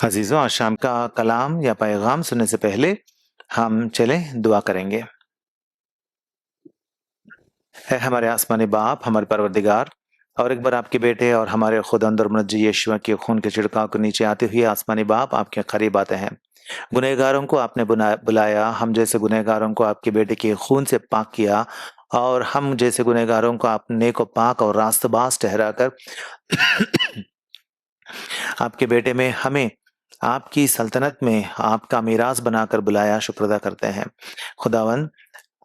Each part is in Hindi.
अजीज़ों, आज शाम का कलाम या पैगाम सुनने से पहले हम चलें दुआ करेंगे। है हमारे आसमानी बाप, हमारे परवरदिगार, और एक बार आपके बेटे और हमारे खुदावंद और मुनज्जी यीशु के खून के छिड़काव को नीचे आते हुए आसमानी बाप आपके करीब आते हैं। गुनहगारों को आपने बुलाया, हम जैसे गुनहगारों को आपके बेटे के खून से पाक किया, और हम जैसे गुनहगारों को आपने को पाक और रास्तबाज ठहराकर आपके बेटे में हमें आपकी सल्तनत में आपका मीरास बनाकर बुलाया, शुक्र अदा करते हैं। खुदावंद,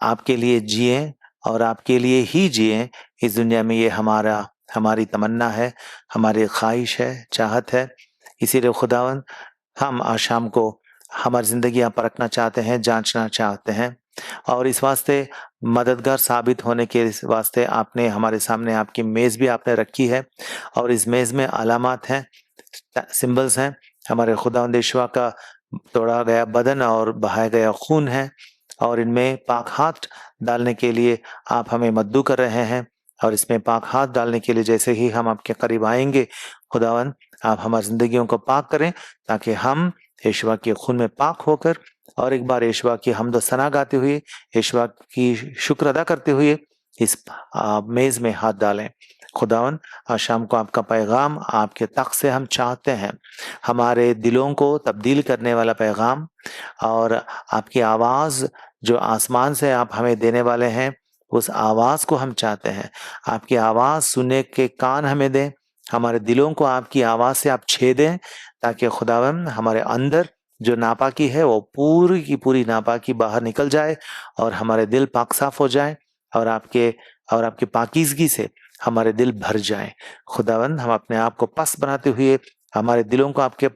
आपके लिए जिए और आपके लिए ही जिए इस दुनिया में, ये हमारी तमन्ना है, हमारी ख्वाहिश है, चाहत है। इसीलिए खुदावंद, हम आज शाम को हमारी ज़िंदगियाँ परखना चाहते हैं, जांचना चाहते हैं, और इस वास्ते मददगार साबित होने के इस वास्ते आपने हमारे सामने आपकी मेज़ भी आपने रखी है, और इस मेज़ में अलामात हैं, सिंबल्स हैं, हमारे खुदावंद यीशुआ का तोड़ा गया बदन और बहाया गया खून है, और इनमें पाक हाथ डालने के लिए आप हमें मद्दू कर रहे हैं। और इसमें पाक हाथ डालने के लिए जैसे ही हम आपके करीब आएंगे, खुदावन, आप हमारी जिंदगियों को पाक करें, ताकि हम यीशुआ के खून में पाक होकर और एक बार यीशुआ की हम्द सना गाते हुए, यीशुआ की शुक्र अदा करते हुए इस मेज में हाथ डालें। खुदावन, आज शाम को आपका पैगाम आपके तख्त से हम चाहते हैं, हमारे दिलों को तब्दील करने वाला पैगाम, और आपकी आवाज़ जो आसमान से आप हमें देने वाले हैं, उस आवाज़ को हम चाहते हैं। आपकी आवाज़ सुनने के कान हमें दें, हमारे दिलों को आपकी आवाज़ से आप छेदें, ताकि खुदावन हमारे अंदर जो नापाकी है वो पूरी की पूरी नापाकी बाहर निकल जाए, और हमारे दिल पाक साफ हो जाए, और आपकी पाकीज़गी से हमारे दिल भर जाएं। खुदावन, हम अपने आप को पस्त बनाते हुए, हमारे दिलों को आपके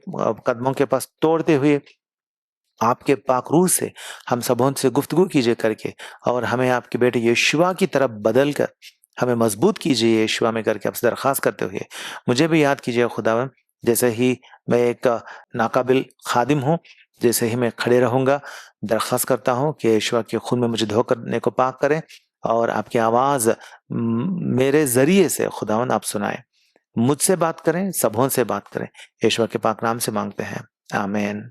कदमों के पास तोड़ते हुए, आपके पाक रूह से हम सबों से गुफ्तगू कीजिए करके, और हमें आपके बेटे यीशुआ की तरफ बदल कर हमें मजबूत कीजिए यीशुआ में करके आपसे दरख्वास्त करते हुए। मुझे भी याद कीजिए खुदावन, जैसे ही मैं एक नाकाबिल खादिम हूँ, जैसे ही मैं खड़े रहूँगा, दरख्वास्त करता हूँ कि यीशुआ के खून में मुझे धो करने को पाक करें, और आपकी आवाज़ मेरे ज़रिए से खुदावन आप सुनाएं, मुझसे बात करें, सबों से बात करें। यीशुआ के पाक नाम से मांगते हैं, आमीन।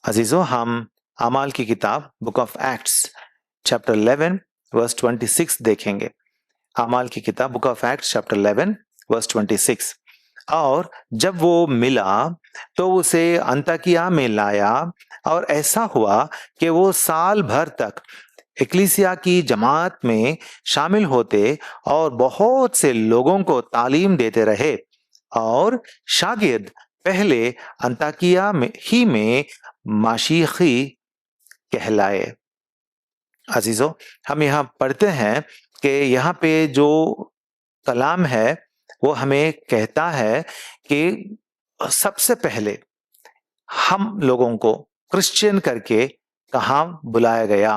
अजीजों, हम अमाल की किताब book of Acts chapter 11 verse 26 देखेंगे। अमाल की किताब book of Acts chapter 11 verse 26। और जब वो मिला तो उसे अंताकिया में लाया, और ऐसा हुआ कि वो साल भर तक इक्लीसिया की जमात में शामिल होते और बहुत से लोगों को तालीम देते रहे, और शागिर्द पहले अंताकिया में माशीखी कहलाए। अजीजों, हम यहाँ पढ़ते हैं कि यहाँ पे जो कलाम है वो हमें कहता है कि सबसे पहले हम लोगों को क्रिश्चियन करके कहाँ बुलाया गया।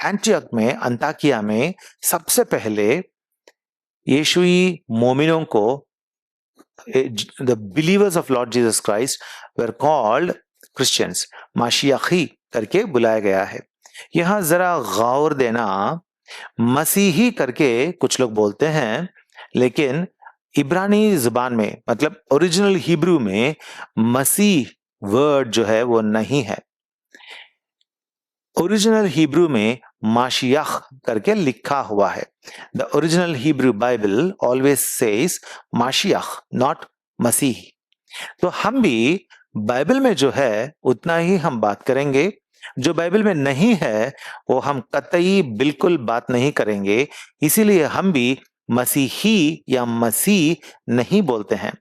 एंटियोक में, अंताकिया में सबसे पहले यीशुई मोमिनों को, the believers of Lord Jesus Christ were called Christians, माशियाखी करके बुलाया गया है। यहाँ जरा गौर देना, मसीही करके कुछ लोग बोलते हैं, लेकिन इब्रानी जुबान में, मतलब ओरिजिनल हिब्रू में मसीह वर्ड जो है वो नहीं है। ओरिजिनल हिब्रू में माशियाख करके लिखा हुआ है। The original Hebrew Bible always says mashiach, not masih. तो हम भी बाइबल में जो है उतना ही हम बात करेंगे, जो बाइबल में नहीं है वो हम कतई बिल्कुल बात नहीं करेंगे। इसीलिए हम भी मसीही या मसीह नहीं बोलते हैं,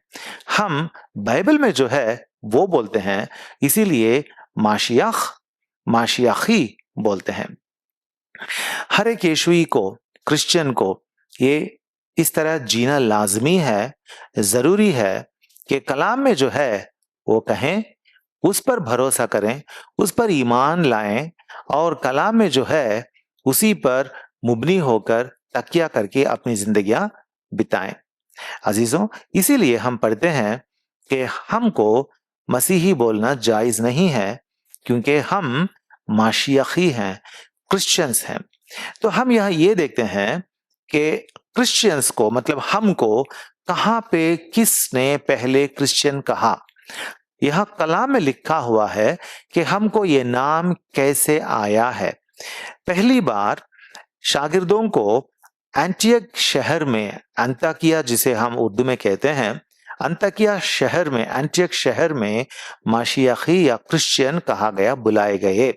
हम बाइबल में जो है वो बोलते हैं। इसीलिए माशियाख, माशियाखी बोलते हैं। हर एक यीशुई को, क्रिश्चियन को ये इस तरह जीना लाजमी है, जरूरी है कि कलाम में जो है वो कहें, उस पर भरोसा करें, उस पर ईमान लाएं, और कलाम में जो है उसी पर मुबनी होकर तकिया करके अपनी जिंदगियां बिताएं। अजीजों, इसीलिए हम पढ़ते हैं कि हमको मसीही बोलना जायज नहीं है, क्योंकि हम माशियाखी हैं, क्रिश्चियंस हैं। तो हम यहाँ ये देखते हैं कि क्रिश्चियंस को मतलब हमको कहाँ पे किसने पहले क्रिश्चियन कहा? यह कलाम में लिखा हुआ है कि हमको ये नाम कैसे आया है। पहली बार शागिर्दों को एंटियक शहर में, अंताकिया जिसे हम उर्दू में कहते हैं, अंताकिया शहर में, एंटियक शहर में माशियाखी या क्रिश्चियन कहा गया, बुलाए गए।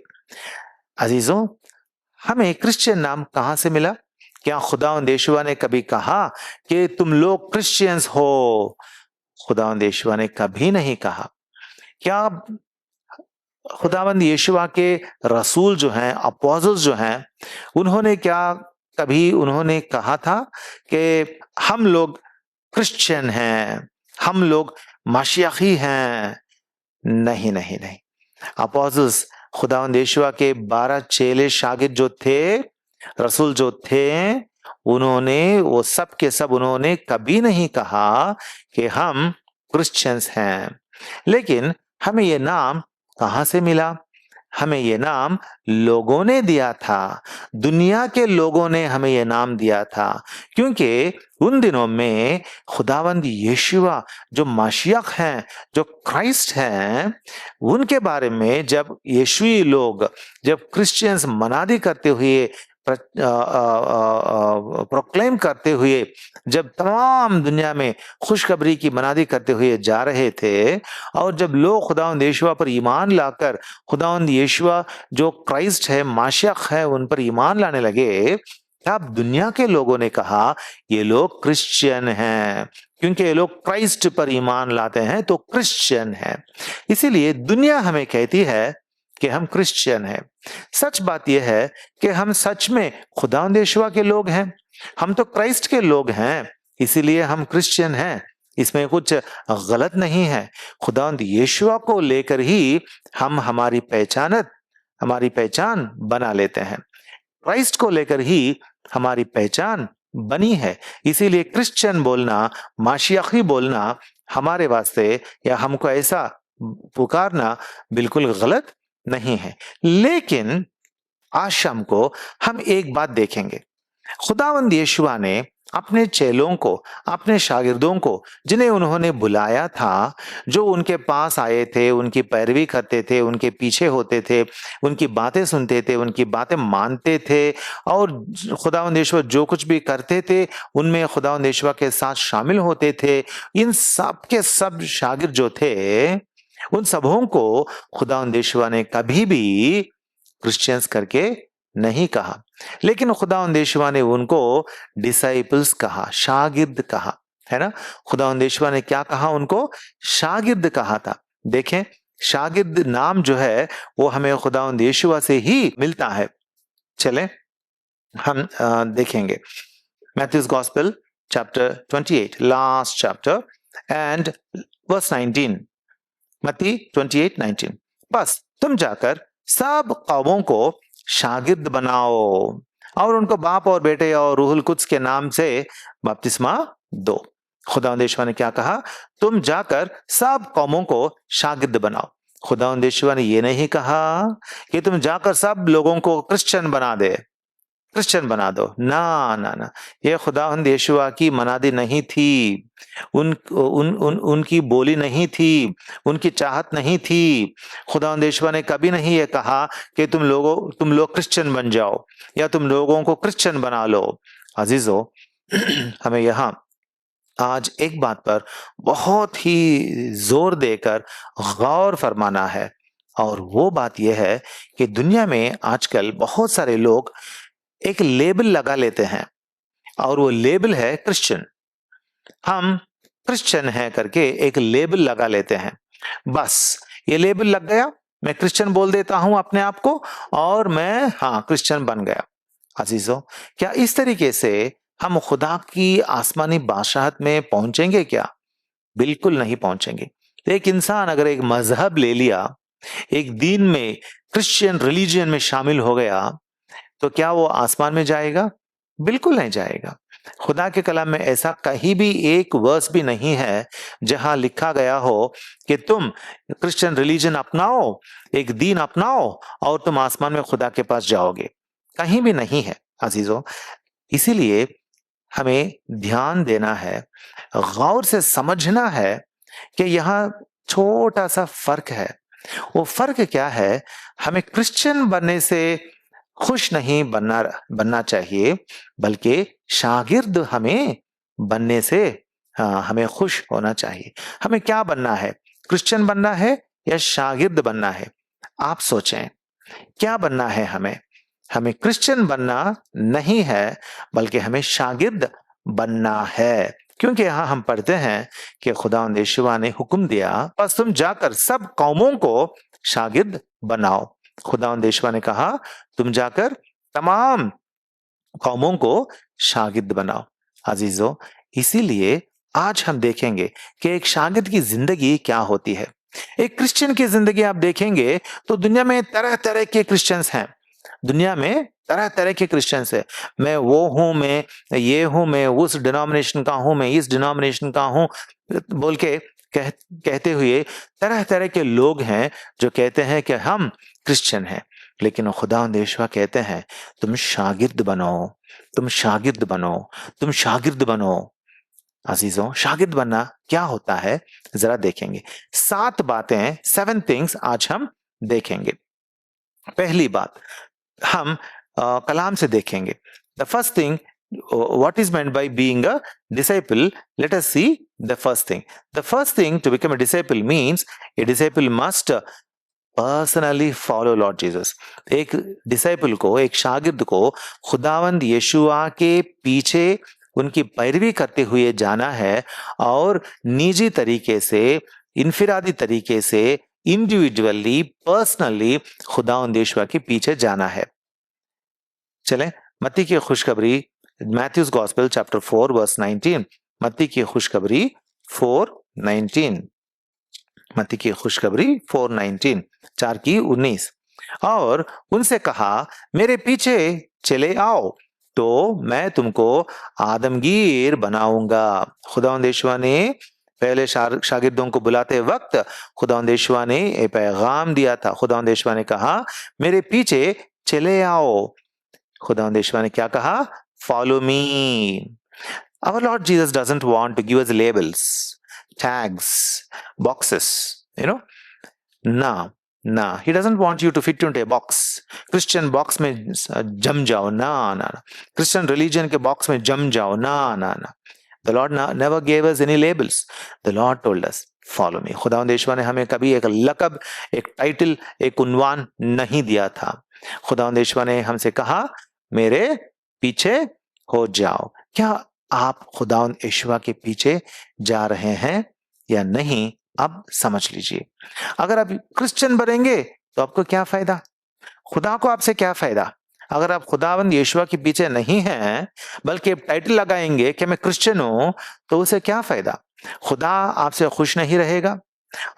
अजीजों, हमें क्रिश्चियन नाम कहां से मिला? क्या खुदावंद यीशुआ ने कभी कहा कि तुम लोग क्रिश्चियंस हो? खुदावंद यीशुआ ने कभी नहीं कहा। क्या खुदावंद यीशुआ के रसूल जो हैं, अपोस्टल्स जो हैं, उन्होंने क्या कभी उन्होंने कहा था कि हम लोग क्रिश्चियन हैं, हम लोग मसीही हैं? नहीं नहीं नहीं। अपोस्टल्स, खुदावंद यीशुआ के 12 चेले शागिर्द जो थे, रसूल जो थे, उन्होंने वो सब के सब उन्होंने कभी नहीं कहा कि हम क्रिश्चियंस हैं। लेकिन हमें ये नाम कहां से मिला? हमें ये नाम लोगों ने दिया था, दुनिया के लोगों ने हमें ये नाम दिया था, क्योंकि उन दिनों में खुदावंद यीशुआ जो मसीह हैं, जो क्राइस्ट हैं, उनके बारे में जब यीशुई लोग, जब क्रिश्चियंस मनादी करते हुए, प्रोक्लेम करते हुए, जब तमाम दुनिया में खुशखबरी की मनादी करते हुए जा रहे थे, और जब लोग खुदावंद यीशुआ पर ईमान लाकर, खुदावंद यीशुआ जो क्राइस्ट है, माशियख है, उन पर ईमान लाने लगे, तब दुनिया के लोगों ने कहा ये लोग क्रिश्चियन हैं, क्योंकि ये लोग क्राइस्ट पर ईमान लाते हैं तो क्रिश्चियन है। इसीलिए दुनिया हमें कहती है कि हम क्रिश्चियन हैं। सच बात यह है कि हम सच में खुदावंद यीशुआ के लोग हैं, हम तो क्राइस्ट के लोग हैं, इसीलिए हम क्रिश्चियन हैं। इसमें कुछ गलत नहीं है। खुदावंद यीशुआ को लेकर ही हम हमारी पहचान बना लेते हैं। क्राइस्ट को लेकर ही हमारी पहचान बनी है। इसीलिए क्रिश्चियन बोलना, माशियाखी बोलना हमारे वास्ते या हमको ऐसा पुकारना बिल्कुल गलत नहीं है। लेकिन आज शाम को हम एक बात देखेंगे। खुदावंद यीशुआ ने अपने चेलों को, अपने शागिर्दों को, जिन्हें उन्होंने बुलाया था, जो उनके पास आए थे, उनकी पैरवी करते थे, उनके पीछे होते थे, उनकी बातें सुनते थे, उनकी बातें मानते थे, और खुदावंद यीशुआ जो कुछ भी करते थे उनमें खुदावंद यीशुआ के साथ शामिल होते थे। इन सब के सब शागिर्द जो थे, उन सबों को खुदावंद यीशुआ ने कभी भी क्रिश्चियंस करके नहीं कहा, लेकिन खुदावंद यीशुआ ने उनको डिसाइपल्स कहा, शागिर्द कहा, है ना। खुदावंद यीशुआ ने क्या कहा? उनको शागिर्द कहा था। देखें, शागिर्द नाम जो है वो हमें खुदावंद यीशुआ से ही मिलता है। चलें हम देखेंगे Matthew's gospel chapter 28, last chapter, and verse 19। मत्ती 28:19। बस तुम जाकर सब कौमों को शागिर्द बनाओ और उनको बाप और बेटे और रूहुल कुद्स के नाम से बपतिस्मा दो। खुदावंद यीशुआ ने क्या कहा? तुम जाकर सब कौमों को शागिर्द बनाओ। खुदावंद यीशुआ ने ये नहीं कहा कि तुम जाकर सब लोगों को क्रिश्चियन बना दो। ना ना ना, ये खुदावंद यीशुआ की मनादी नहीं थी, उनकी बोली नहीं थी, उनकी चाहत नहीं थी। खुदावंद यीशुआ ने कभी नहीं ये कहा कि तुम लोग क्रिश्चियन बन जाओ या तुम लोगों को क्रिश्चियन बना लो। अजीजों, हमें यहाँ आज एक बात पर बहुत ही जोर देकर गौर फरमाना है, और वो बात यह है कि दुनिया में आजकल बहुत सारे लोग एक लेबल लगा लेते हैं, और वो लेबल है क्रिश्चियन। हम क्रिश्चियन हैं करके एक लेबल लगा लेते हैं। बस ये लेबल लग गया, मैं क्रिश्चियन बोल देता हूं अपने आप को, और मैं क्रिश्चियन बन गया। अजीजों, क्या इस तरीके से हम खुदा की आसमानी बादशाहत में पहुंचेंगे क्या? बिल्कुल नहीं पहुंचेंगे। एक इंसान अगर एक मजहब ले लिया, एक दीन में, क्रिश्चियन रिलीजन में शामिल हो गया, तो क्या वो आसमान में जाएगा? बिल्कुल नहीं जाएगा। खुदा के कलाम में ऐसा कहीं भी एक वर्स भी नहीं है जहां लिखा गया हो कि तुम क्रिश्चियन रिलीजन अपनाओ, एक दीन अपनाओ और तुम आसमान में खुदा के पास जाओगे। कहीं भी नहीं है अजीजों। इसीलिए हमें ध्यान देना है, गौर से समझना है कि यहाँ छोटा-सा फ़र्क है। वो फ़र्क क्या है? हमें क्रिश्चियन बनने से खुश नहीं बनना चाहिए, बल्कि शागिर्द हमें बनने से हमें खुश होना चाहिए। हमें क्या बनना है? क्रिश्चियन बनना है या शागिर्द बनना है? आप सोचें, क्या बनना है हमें? हमें क्रिश्चियन बनना नहीं है, बल्कि हमें शागिर्द बनना है। क्योंकि यहाँ हम पढ़ते हैं कि खुदावंद यहोवा ने हुक्म दिया, बस तुम जाकर सब कौमों को शागिर्द बनाओ। खुदावंद यहोवा ने कहा, तुम जाकर तमाम कौमों को शागिर्द बनाओ। अजीजों, इसीलिए आज हम देखेंगे कि एक शागिर्द की जिंदगी क्या होती है। एक क्रिश्चियन की जिंदगी आप देखेंगे तो दुनिया में तरह-तरह के क्रिश्चियंस हैं। दुनिया में तरह-तरह के क्रिश्चियंस हैं। मैं वो हूँ, मैं ये हूँ, मैं उस डिनोमिनेशन का हूँ, मैं इस डिनोमिनेशन का हूँ बोल के कहते हुए तरह-तरह के लोग हैं जो कहते हैं कि हम क्रिश्चियन हैं। लेकिन खुदावंद यहोवा कहते हैं, तुम शागिर्द बनो, तुम शागिर्द बनो, तुम शागिर्द बनो। अजीजों, शागिर्द बनना क्या होता है जरा देखेंगे। 7 बातें, 7 थिंग्स आज हम देखेंगे। पहली बात हम कलाम से देखेंगे। The first thing, what is meant by being a disciple? Let us see the first thing. The first thing to become a disciple means a disciple must personally follow Lord Jesus. एक डिसाइपल को, एक शागिर्द को खुदावंद यीशुआ के पीछे उनकी पैरवी करते हुए जाना है और निजी तरीके से, इनफिरादी तरीके से, इंडिविजुअली, पर्सनली खुदावंद यीशुआ के पीछे जाना है। चलें मत्ती की खुशखबरी, मैथ्यूज गॉस्पेल चैप्टर 4 वर्स 19। मत्ती की खुशखबरी 4:19। मत्ती की खुशखबरी 4:19, 4 की 19। और उनसे कहा, मेरे पीछे चले आओ तो मैं तुमको आदमगीर बनाऊंगा। खुदावंद यहोवा ने पहले शागिर्दों को बुलाते वक्त खुदावंद यहोवा ने एक पैगाम दिया था। खुदावंद यहोवा ने कहा, मेरे पीछे चले आओ। खुदावंद यहोवा ने क्या कहा? Follow me. Our Lord Jesus doesn't want to give us labels, tags, boxes, you know. ना, he doesn't want you to fit into a box. Christian box में जम जाओ, ना। Christian religion के box में जम जाओ, ना। The Lord never gave us any labels. The Lord told us, follow me. खुदावंद यहोवा ने हमें कभी एक लक़ब, एक टाइटल, एक उन्वान नहीं दिया था। खुदावंद यहोवा ने हमसे कहा, मेरे पीछे हो जाओ। क्या आप खुदावंद यहोवा के पीछे जा रहे हैं या नहीं? अब समझ लीजिए। अगर आप क्रिश्चियन बनेंगे तो आपको क्या फायदा? खुदा को आपसे क्या फायदा? अगर आप खुदावंद यहोवा के पीछे नहीं हैं, बल्कि टाइटल लगाएंगे कि मैं क्रिश्चियन हूं, तो उसे क्या फायदा? खुदा आपसे खुश नहीं रहेगा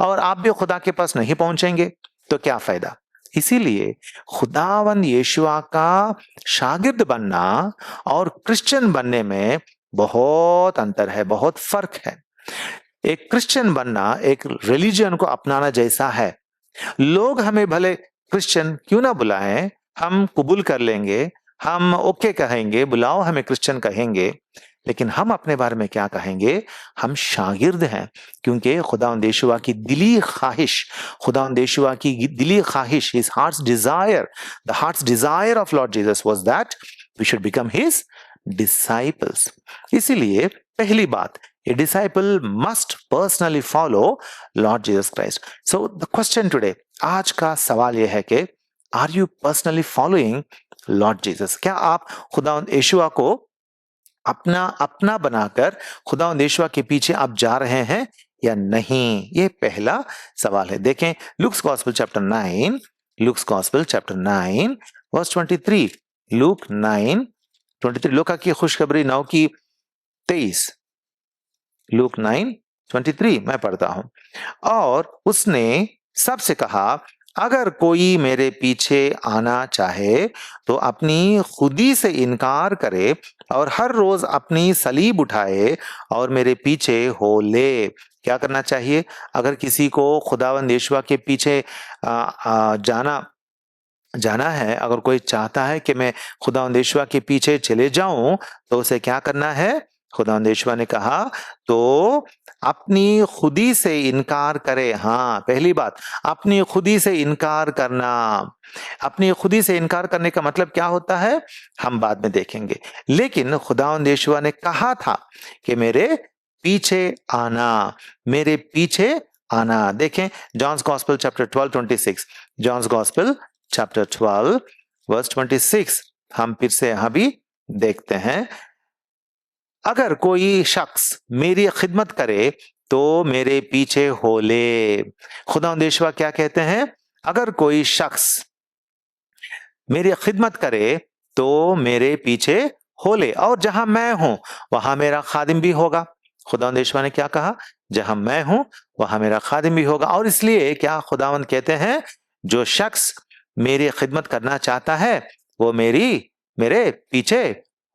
और आप भी खुदा के पास नहीं पहुंचेंगे, तो क्या फायदा? इसीलिए खुदावंद यहोवा का शागिर्द बनना और क्रिश्चियन बनने में बहुत अंतर है, बहुत फर्क है। एक क्रिश्चियन बनना एक रिलीजन को अपनाना जैसा है। लोग हमें भले क्रिश्चियन क्यों ना बुलाएं, हम कबूल कर लेंगे, हम ओके कहेंगे, बुलाओ हमें क्रिश्चियन कहेंगे, लेकिन हम अपने बारे में क्या कहेंगे? हम शागिर्द हैं। क्योंकि खुदावंद यहोवा की दिली ख्वाहिश, खुदावंद यहोवा की दिली ख्वाहिश, his heart's desire, the heart's desire of Lord Jesus was that we should become his disciples. इसीलिए पहली बात, a disciple must personally follow Lord Jesus Christ. So the question today, आज का सवाल यह है कि are you personally following Lord Jesus? क्या आप खुदावंद यहोवा को अपना बनाकर खुदावंद यहोवा के पीछे आप जा रहे हैं या नहीं? ये पहला सवाल है। देखें Luke's gospel chapter 9, Luke's gospel chapter 9 verse 23। Luke 9:23, लूका की खुशखबरी 9 की 23। लूक 9:23 मैं पढ़ता हूं। और उसने सबसे कहा, अगर कोई मेरे पीछे आना चाहे तो अपनी खुदी से इनकार करे और हर रोज अपनी सलीब उठाए और मेरे पीछे हो ले। क्या करना चाहिए? अगर किसी को खुदावंद यहोवा के पीछे जाना जाना है, अगर कोई चाहता है कि मैं खुदावंद यीशुआ के पीछे चले जाऊं, तो उसे क्या करना है? खुदावंद यीशुआ ने कहा, तो अपनी खुदी से इनकार करे। हाँ, पहली बात, अपनी खुदी से इनकार करना। अपनी खुदी से इनकार करने का मतलब क्या होता है, हम बाद में देखेंगे। लेकिन खुदावंद यीशुआ ने कहा था कि मेरे पीछे आना, मेरे पीछे आना। देखें John's gospel chapter 12:26, John's gospel chapter 12 verse 26, हम फिर से यहां भी देखते हैं। अगर कोई शख्स मेरी खिदमत करे तो मेरे पीछे हो ले। खुदावंद यीशुआ क्या कहते हैं? अगर कोई शख्स मेरी खिदमत करे तो मेरे पीछे हो ले, और जहां मैं हूं वहां मेरा खादिम भी होगा। खुदावंद यीशुआ ने क्या कहा? जहां मैं हूं वहां मेरा खादिम भी होगा। और इसलिए क्या खुदावंद कहते हैं, जो शख्स मेरी खिदमत करना चाहता है वो मेरे पीछे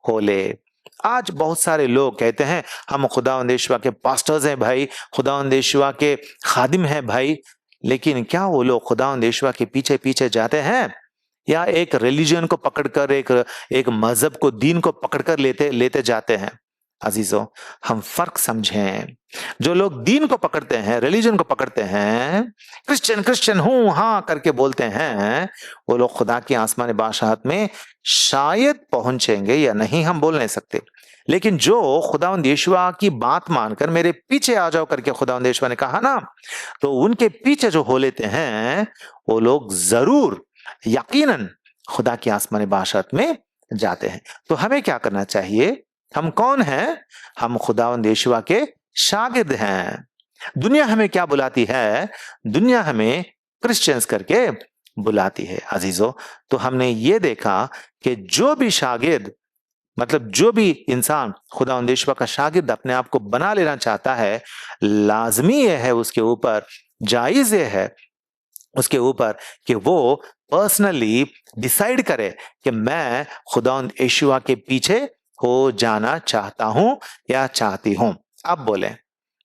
हो ले। आज बहुत सारे लोग कहते हैं हम खुदावंद यीशुआ के पास्टर्स हैं भाई, खुदावंद यीशुआ के खादिम हैं भाई। लेकिन क्या वो लोग खुदावंद यीशुआ के पीछे पीछे जाते हैं, या एक रिलीजन को पकड़कर, एक मजहब को, दीन को पकड़कर लेते लेते जाते हैं? अजीजों, हम फर्क समझें। जो लोग दीन को पकड़ते हैं, रिलीजन को पकड़ते हैं, क्रिश्चियन क्रिश्चियन हूं हाँ करके बोलते हैं, वो लोग खुदा की आसमानी बादशाहत में शायद पहुंचेंगे या नहीं, हम बोल नहीं सकते। लेकिन जो खुदावंद यीशुआ की बात मानकर मेरे पीछे आ जाओ करके खुदावंद यीशुआ ने कहा ना, तो उनके पीछे जो हो लेते हैं वो लोग जरूर, यकीनन खुदा की आसमानी बादशाहत में जाते हैं। तो हमें क्या करना चाहिए? हम कौन हैं? हम खुदावंद यीशुआ के शागिर्द हैं। दुनिया हमें क्या बुलाती है? दुनिया हमें क्रिश्चियंस करके बुलाती है। अजीजों, तो हमने ये देखा कि जो भी शागिर्द, मतलब जो भी इंसान खुदावंद यीशुआ का शागिर्द अपने आप को बना लेना चाहता है, लाजमी यह है उसके ऊपर, जायज यह है उसके ऊपर कि वो पर्सनली डिसाइड करे कि मैं खुदावंद यीशुआ के पीछे हो जाना चाहता हूं या चाहती हूं। आप बोलें,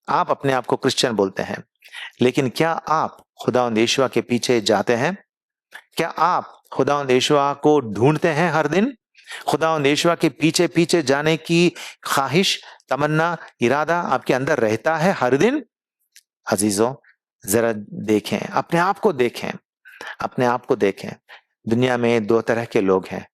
आप अपने आप को क्रिश्चियन बोलते हैं, लेकिन क्या आप खुदावंद यीशुआ के पीछे जाते हैं? क्या आप खुदावंद यीशुआ को ढूंढते हैं हर दिन? खुदावंद यीशुआ के पीछे पीछे जाने की ख्वाहिश, तमन्ना, इरादा आपके अंदर रहता है हर दिन? अजीजों, जरा देखें, अपने आप को देखें, अपने आप को देखें। दुनिया में दो तरह के लोग हैं,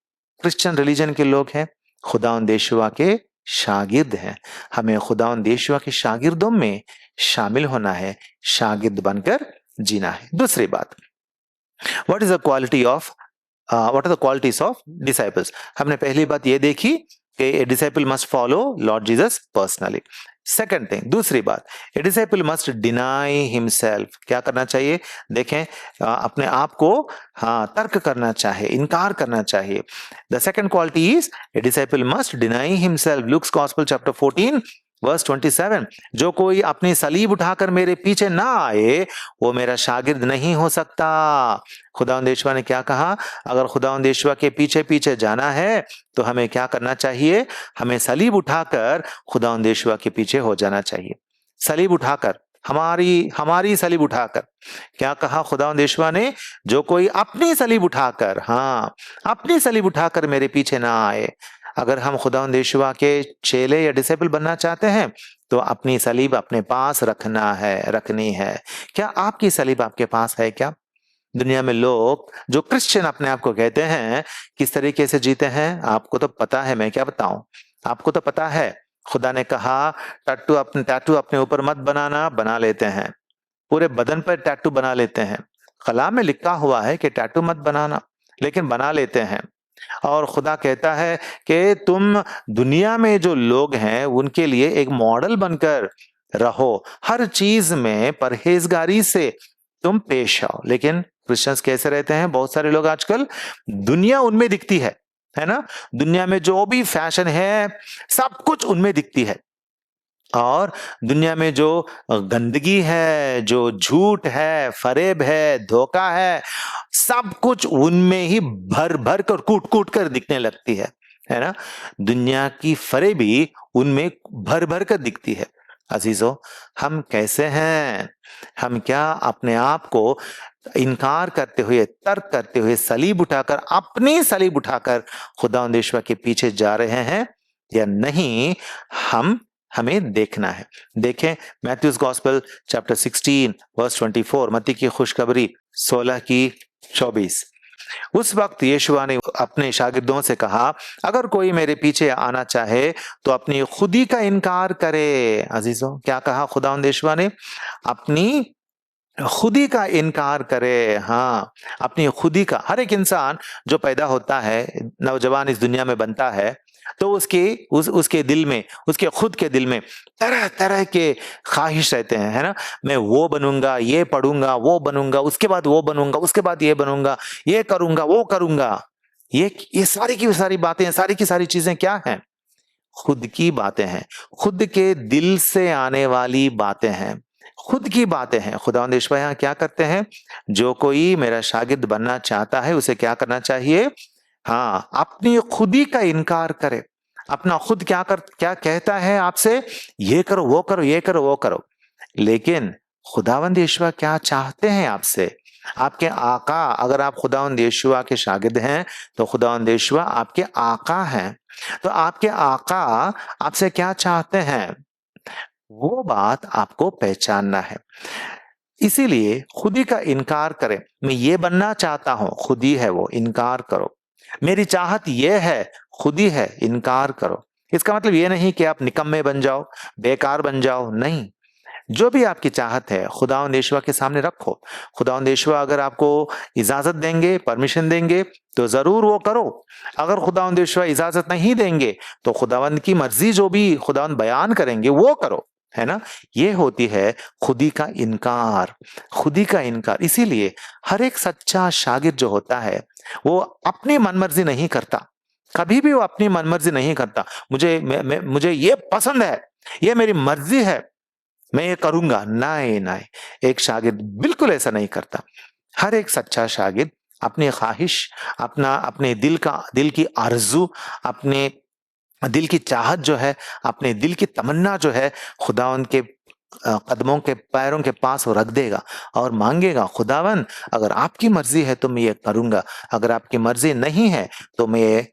क्रिश्चियन रिलीजन के लोग हैं, खुदावंद यीशुआ के शागिर्द हैं। हमें खुदावंद यीशुआ के शागिर्दों में शामिल होना है, शागिर्द बनकर जीना है। दूसरी बात, what is the quality of what are the qualities of disciples? हमने पहली बात ये देखी कि a disciple must follow Lord Jesus personally. Second thing, दूसरी बात, a disciple must deny himself. क्या करना चाहिए? देखें, अपने आप को तर्क करना चाहिए, इनकार करना चाहिए। The second quality is a disciple must deny himself. Luke's gospel chapter 14 verse 27, जो कोई अपनी सलीब उठाकर मेरे पीछे ना आए वो मेरा शागिर्द नहीं हो सकता। खुदावंद यीशुआ ने क्या कहा? अगर खुदावंद यीशुआ के पीछे पीछे जाना है तो हमें क्या करना चाहिए? हमें सलीब उठाकर खुदावंद यीशुआ के पीछे हो जाना चाहिए। सलीब उठाकर, हमारी सलीब उठाकर। क्या कहा खुदावंद यीशुआ ने? जो कोई अपनी सलीब उठाकर, अपनी सलीब उठाकर मेरे पीछे ना आए। अगर हम खुदावंद यीशुआ के चेले या डिसिपल बनना चाहते हैं तो अपनी सलीब अपने पास रखनी है। क्या आपकी सलीब आपके पास है क्या? दुनिया में लोग जो क्रिश्चियन अपने आप को कहते हैं किस तरीके से जीते हैं आपको तो पता है, मैं क्या बताऊं? आपको तो पता है, खुदा ने कहा टैटू अपने ऊपर मत बनाना, बना लेते हैं। पूरे बदन पर टैटू बना लेते हैं। कलाम में लिखा हुआ है कि टैटू मत बनाना, लेकिन बना लेते हैं। और खुदा कहता है कि तुम दुनिया में जो लोग हैं उनके लिए एक मॉडल बनकर रहो, हर चीज में परहेजगारी से तुम पेश आओ। लेकिन क्रिश्चियंस कैसे रहते हैं? बहुत सारे लोग आजकल, दुनिया उनमें दिखती है ना, दुनिया में जो भी फैशन है सब कुछ उनमें दिखती है, और दुनिया में जो गंदगी है, जो झूठ है, फरेब है, धोखा है, सब कुछ उनमें ही भर भर कर, कूट कूट कर दिखने लगती है ना। दुनिया की फरेबी उनमें भर भर कर दिखती है। अजीजों, हम कैसे हैं? हम क्या अपने आप को इनकार करते हुए, तर्क करते हुए, सलीब उठाकर, अपनी सलीब उठाकर खुदावंद यीशुआ के पीछे जा रहे हैं या नहीं, हमें देखना है। देखें मैथ्यूज गॉस्पेल चैप्टर 16 वर्स 24, मत्ती की खुशखबरी 16 की 24। उस वक्त यीशुआ ने अपने शागिर्दों से कहा, अगर कोई मेरे पीछे आना चाहे तो अपनी खुदी का इनकार करे। अजीजों, क्या कहा खुदावंद यीशुआ ने? अपनी खुदी का इनकार करे। हाँ, अपनी खुदी का। हर एक इंसान जो पैदा होता है, नौजवान इस दुनिया में बनता है, तो उसके दिल में, उसके खुद के दिल में तरह तरह के ख्वाहिश रहते हैं, है ना। मैं वो बनूंगा, ये पढ़ूंगा, वो बनूंगा, उसके बाद वो बनूंगा, उसके बाद ये बनूंगा, ये करूंगा, वो करूंगा। ये सारी की सारी बातें, सारी की सारी चीजें क्या हैं? खुद की बातें हैं, खुद के दिल से आने वाली बातें हैं, खुद की बातें हैं। खुदावंद यीशुआ यहाँ क्या करते हैं? जो कोई मेरा शागिर्द बनना चाहता है उसे क्या करना चाहिए? हाँ, अपनी खुदी का इनकार करे। अपना खुद क्या कहता है आपसे? ये करो, वो करो, ये करो, वो करो। लेकिन खुदावंद यीशुआ क्या चाहते हैं आपसे? आपके आका, अगर आप खुदावंद यीशुआ के शागिर्द हैं तो खुदावंद यीशुआ आपके आका हैं। तो आपके आका आपसे क्या चाहते हैं, वो बात आपको पहचानना है। इसीलिए खुदी का इनकार करें। मैं ये बनना चाहता हूं, खुदी है वो, इनकार करो। मेरी चाहत ये है, खुदी है, इनकार करो। इसका मतलब ये नहीं कि आप निकम्मे बन जाओ, बेकार बन जाओ, नहीं। जो भी आपकी चाहत है खुदावंद यीशुआ के सामने रखो। खुदावंद यीशुआ अगर आपको इजाजत देंगे, परमिशन देंगे, तो जरूर वो करो। अगर खुदावंद यीशुआ इजाजत नहीं देंगे तो खुदावंद की मर्जी जो भी खुदावंद बयान करेंगे वो करो, है ना। ये होती है खुदी का इनकार, खुदी का इनकार। इसीलिए हर एक सच्चा शागिर्द जो होता है वो अपनी मनमर्जी नहीं करता, कभी भी वो अपनी मनमर्जी नहीं करता। मुझे ये पसंद है, ये मेरी मर्जी है, मैं ये करूंगा। नहीं नहीं, एक शागिर्द बिल्कुल ऐसा नहीं करता। हर एक सच्चा शागिर्द अपनी ख्वाहिश, अपने दिल की आरजू, अपने दिल की चाहत जो है, अपने दिल की तमन्ना जो है, खुदावंद के कदमों के, पैरों के पास वो रख देगा और मांगेगा, खुदावन अगर आपकी मर्जी है तो मैं ये करूंगा, अगर आपकी मर्जी नहीं है तो मैं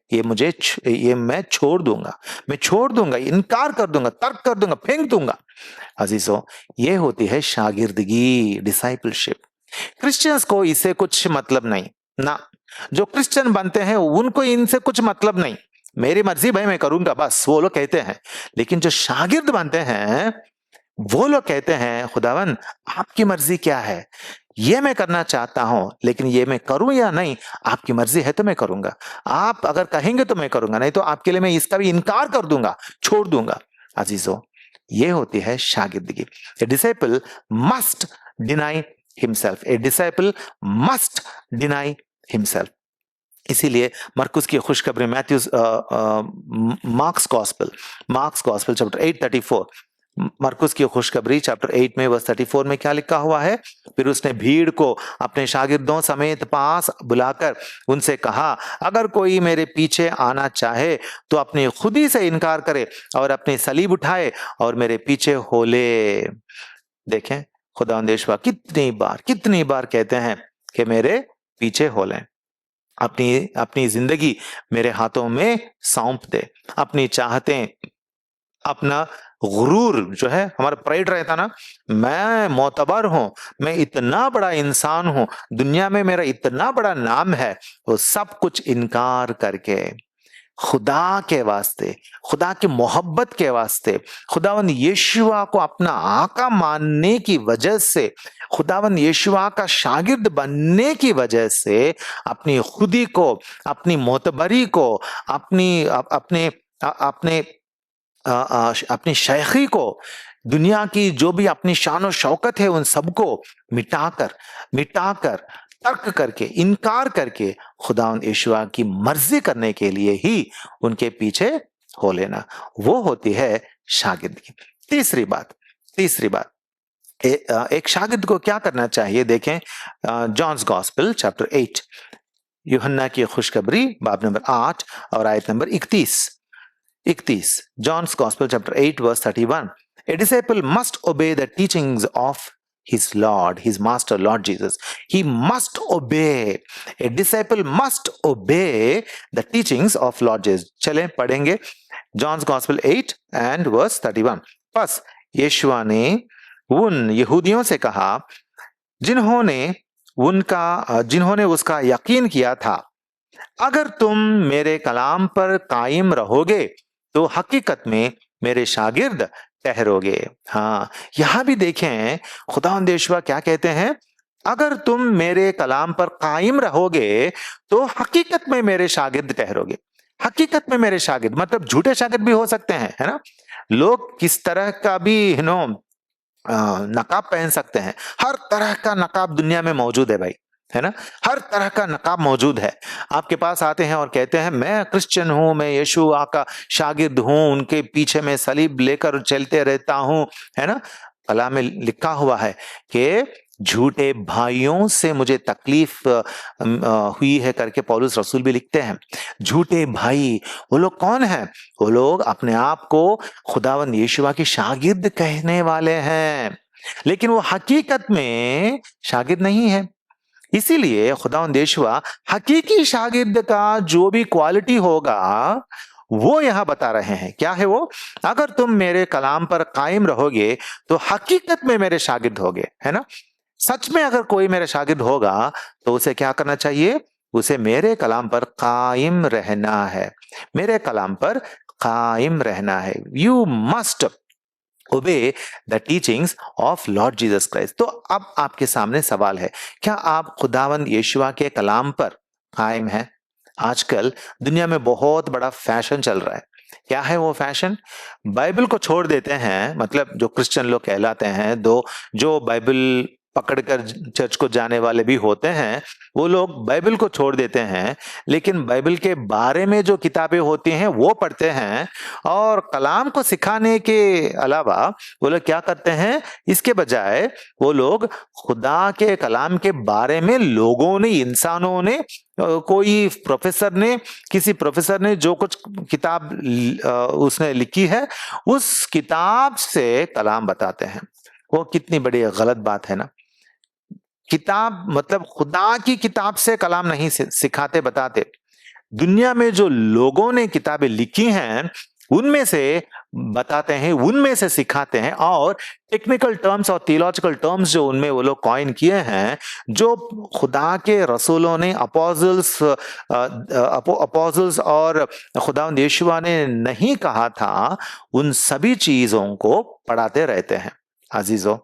छोड़ दूंगा, मैं छोड़ दूंगा, इनकार कर दूंगा, तर्क कर दूंगा, फेंक दूंगा। अजीजों, ये होती है शागिर्दगी, डिसाइपलशिप। क्रिश्चियंस को इससे कुछ मतलब नहीं ना। जो क्रिश्चियन बनते हैं उनको इनसे कुछ मतलब नहीं, मेरी मर्जी भाई मैं करूंगा, बस वो लोग कहते हैं। लेकिन जो शागिर्द बनते हैं वो लोग कहते हैं, खुदावन आपकी मर्जी क्या है, ये मैं करना चाहता हूं, लेकिन ये मैं करूं या नहीं, आपकी मर्जी है तो मैं करूंगा। आप अगर कहेंगे तो मैं करूंगा, नहीं तो आपके लिए मैं इसका भी इनकार कर दूंगा, छोड़ दूंगा। अजीजों, ये होती है शागिर्दगी। A disciple must deny himself, a disciple must deny himself. इसीलिए मरकुस की खुशखबरी, मार्क्स गॉस्पेल चैप्टर 8:34, मरकुस की खुशखबरी चैप्टर 8 में वर्स 34 में क्या लिखा हुआ है? फिर उसने भीड़ को अपने शागिर्दों समेत पास बुलाकर उनसे कहा, अगर कोई मेरे पीछे आना चाहे तो अपनी खुदी से इनकार करे और अपनी सलीब उठाए और मेरे पीछे हो ले। देखें खुदावंद यीशुआ कितनी बार कहते हैं कि मेरे पीछे हो लें। अपनी जिंदगी मेरे हाथों में सौंप दे। अपनी चाहतें, अपना गुरूर जो है, हमारा प्राइड रहता ना, मैं मोतबर हूं, मैं इतना बड़ा इंसान हूं, दुनिया में मेरा इतना बड़ा नाम है, वो सब कुछ इनकार करके खुदा के वास्ते, खुदा की मोहब्बत के वास्ते, खुदावंद यीशुआ को अपना आका मानने की वजह से, खुदावंद यीशुआ का शागिर्द बनने की वजह से अपनी खुदी को, अपनी मोतबरी को, अपनी शेखी को, दुनिया की जो भी अपनी शान और शौकत है, उन सबको मिटाकर तर्क करके, इनकार करके खुदावंद यीशुआ की मर्जी करने के लिए ही उनके पीछे हो लेना, वो होती है शागिर्दगी। तीसरी बात, एक शागिर्द को क्या करना चाहिए? देखें जॉन्स गॉस्पेल चैप्टर 8, यूहन्ना की खुशखबरी बाब नंबर 8 और आयत number 31। John's Gospel chapter 8 verse 31. A disciple must obey the teachings of his Lord, his Master, Lord Jesus. He must obey. A disciple must obey the teachings of Lord Jesus. चलें पढ़ेंगे John's Gospel 8 and verse 31. बस यीशुआ ने उन यहूदियों से कहा जिन्होंने उसका यकीन किया था, अगर तुम मेरे कलाम पर कायम रहोगे तो हकीकत में मेरे शागिर्द ठहरोगे। हाँ, यहां भी देखें खुदावंद यीशुआ क्या कहते हैं, अगर तुम मेरे कलाम पर कायम रहोगे तो हकीकत में मेरे शागिर्द ठहरोगे। हकीकत में मेरे शागिर्द मतलब झूठे शागिर्द भी हो सकते हैं, है ना। लोग किस तरह का भी नकाब पहन सकते हैं। हर तरह का नकाब दुनिया में मौजूद है भाई, है ना। हर तरह का नकाब मौजूद है। आपके पास आते हैं और कहते हैं मैं क्रिश्चियन हूं, मैं यीशु का शागिर्द हूं, उनके पीछे मैं सलीब लेकर चलते रहता हूं, है ना। कलाम में लिखा हुआ है कि झूठे भाइयों से मुझे तकलीफ हुई है करके पौलुस रसूल भी लिखते हैं। झूठे भाई वो लोग कौन हैं? वो लोग अपने आप को खुदावंद यीशुआ की शागिर्द कहने वाले हैं, लेकिन वो हकीकत में शागिर्द नहीं है। इसीलिए खुदावंद यीशुआ हकीकी शागिर्द का जो भी क्वालिटी होगा वो यहां बता रहे हैं। क्या है वो? अगर तुम मेरे कलाम पर कायम रहोगे तो हकीकत में मेरे शागिर्द होगे, है ना। सच में अगर कोई मेरा शागिर्द होगा तो उसे क्या करना चाहिए? उसे मेरे कलाम पर कायम रहना है। मेरे कलाम पर कायम रहना है। You must obey the teachings of Lord Jesus Christ. तो अब आपके सामने सवाल है, क्या आप खुदावंद यीशुआ के कलाम पर कायम हैं? आजकल दुनिया में बहुत बड़ा फैशन चल रहा है। क्या है वो फैशन? बाइबल को छोड़ देते हैं, मतलब जो क्रिश्चियन लोग कहलाते हैं, जो बाइबल पकड़कर चर्च को जाने वाले भी होते हैं, वो लोग बाइबल को छोड़ देते हैं, लेकिन बाइबल के बारे में जो किताबें होती हैं वो पढ़ते हैं, और कलाम को सिखाने के अलावा वो लोग क्या करते हैं, इसके बजाय वो लोग खुदा के कलाम के बारे में लोगों ने, इंसानों ने, कोई प्रोफेसर ने, किसी प्रोफेसर ने जो कुछ किताब उसने लिखी है उस किताब से कलाम बताते हैं। वो कितनी बड़ी गलत बात है ना। किताब मतलब खुदा की किताब से कलाम नहीं सिखाते बताते। दुनिया में जो लोगों ने किताबें लिखी हैं उनमें से बताते हैं, उनमें से सिखाते हैं, और टेक्निकल टर्म्स और थियोलॉजिकल टर्म्स जो उनमें वो लोग कॉइन किए हैं, जो खुदा के रसूलों ने, अपोजिल्स और खुदावंद यीशुआ ने नहीं कहा था, उन सभी चीजों को पढ़ाते रहते हैं। अजीजों,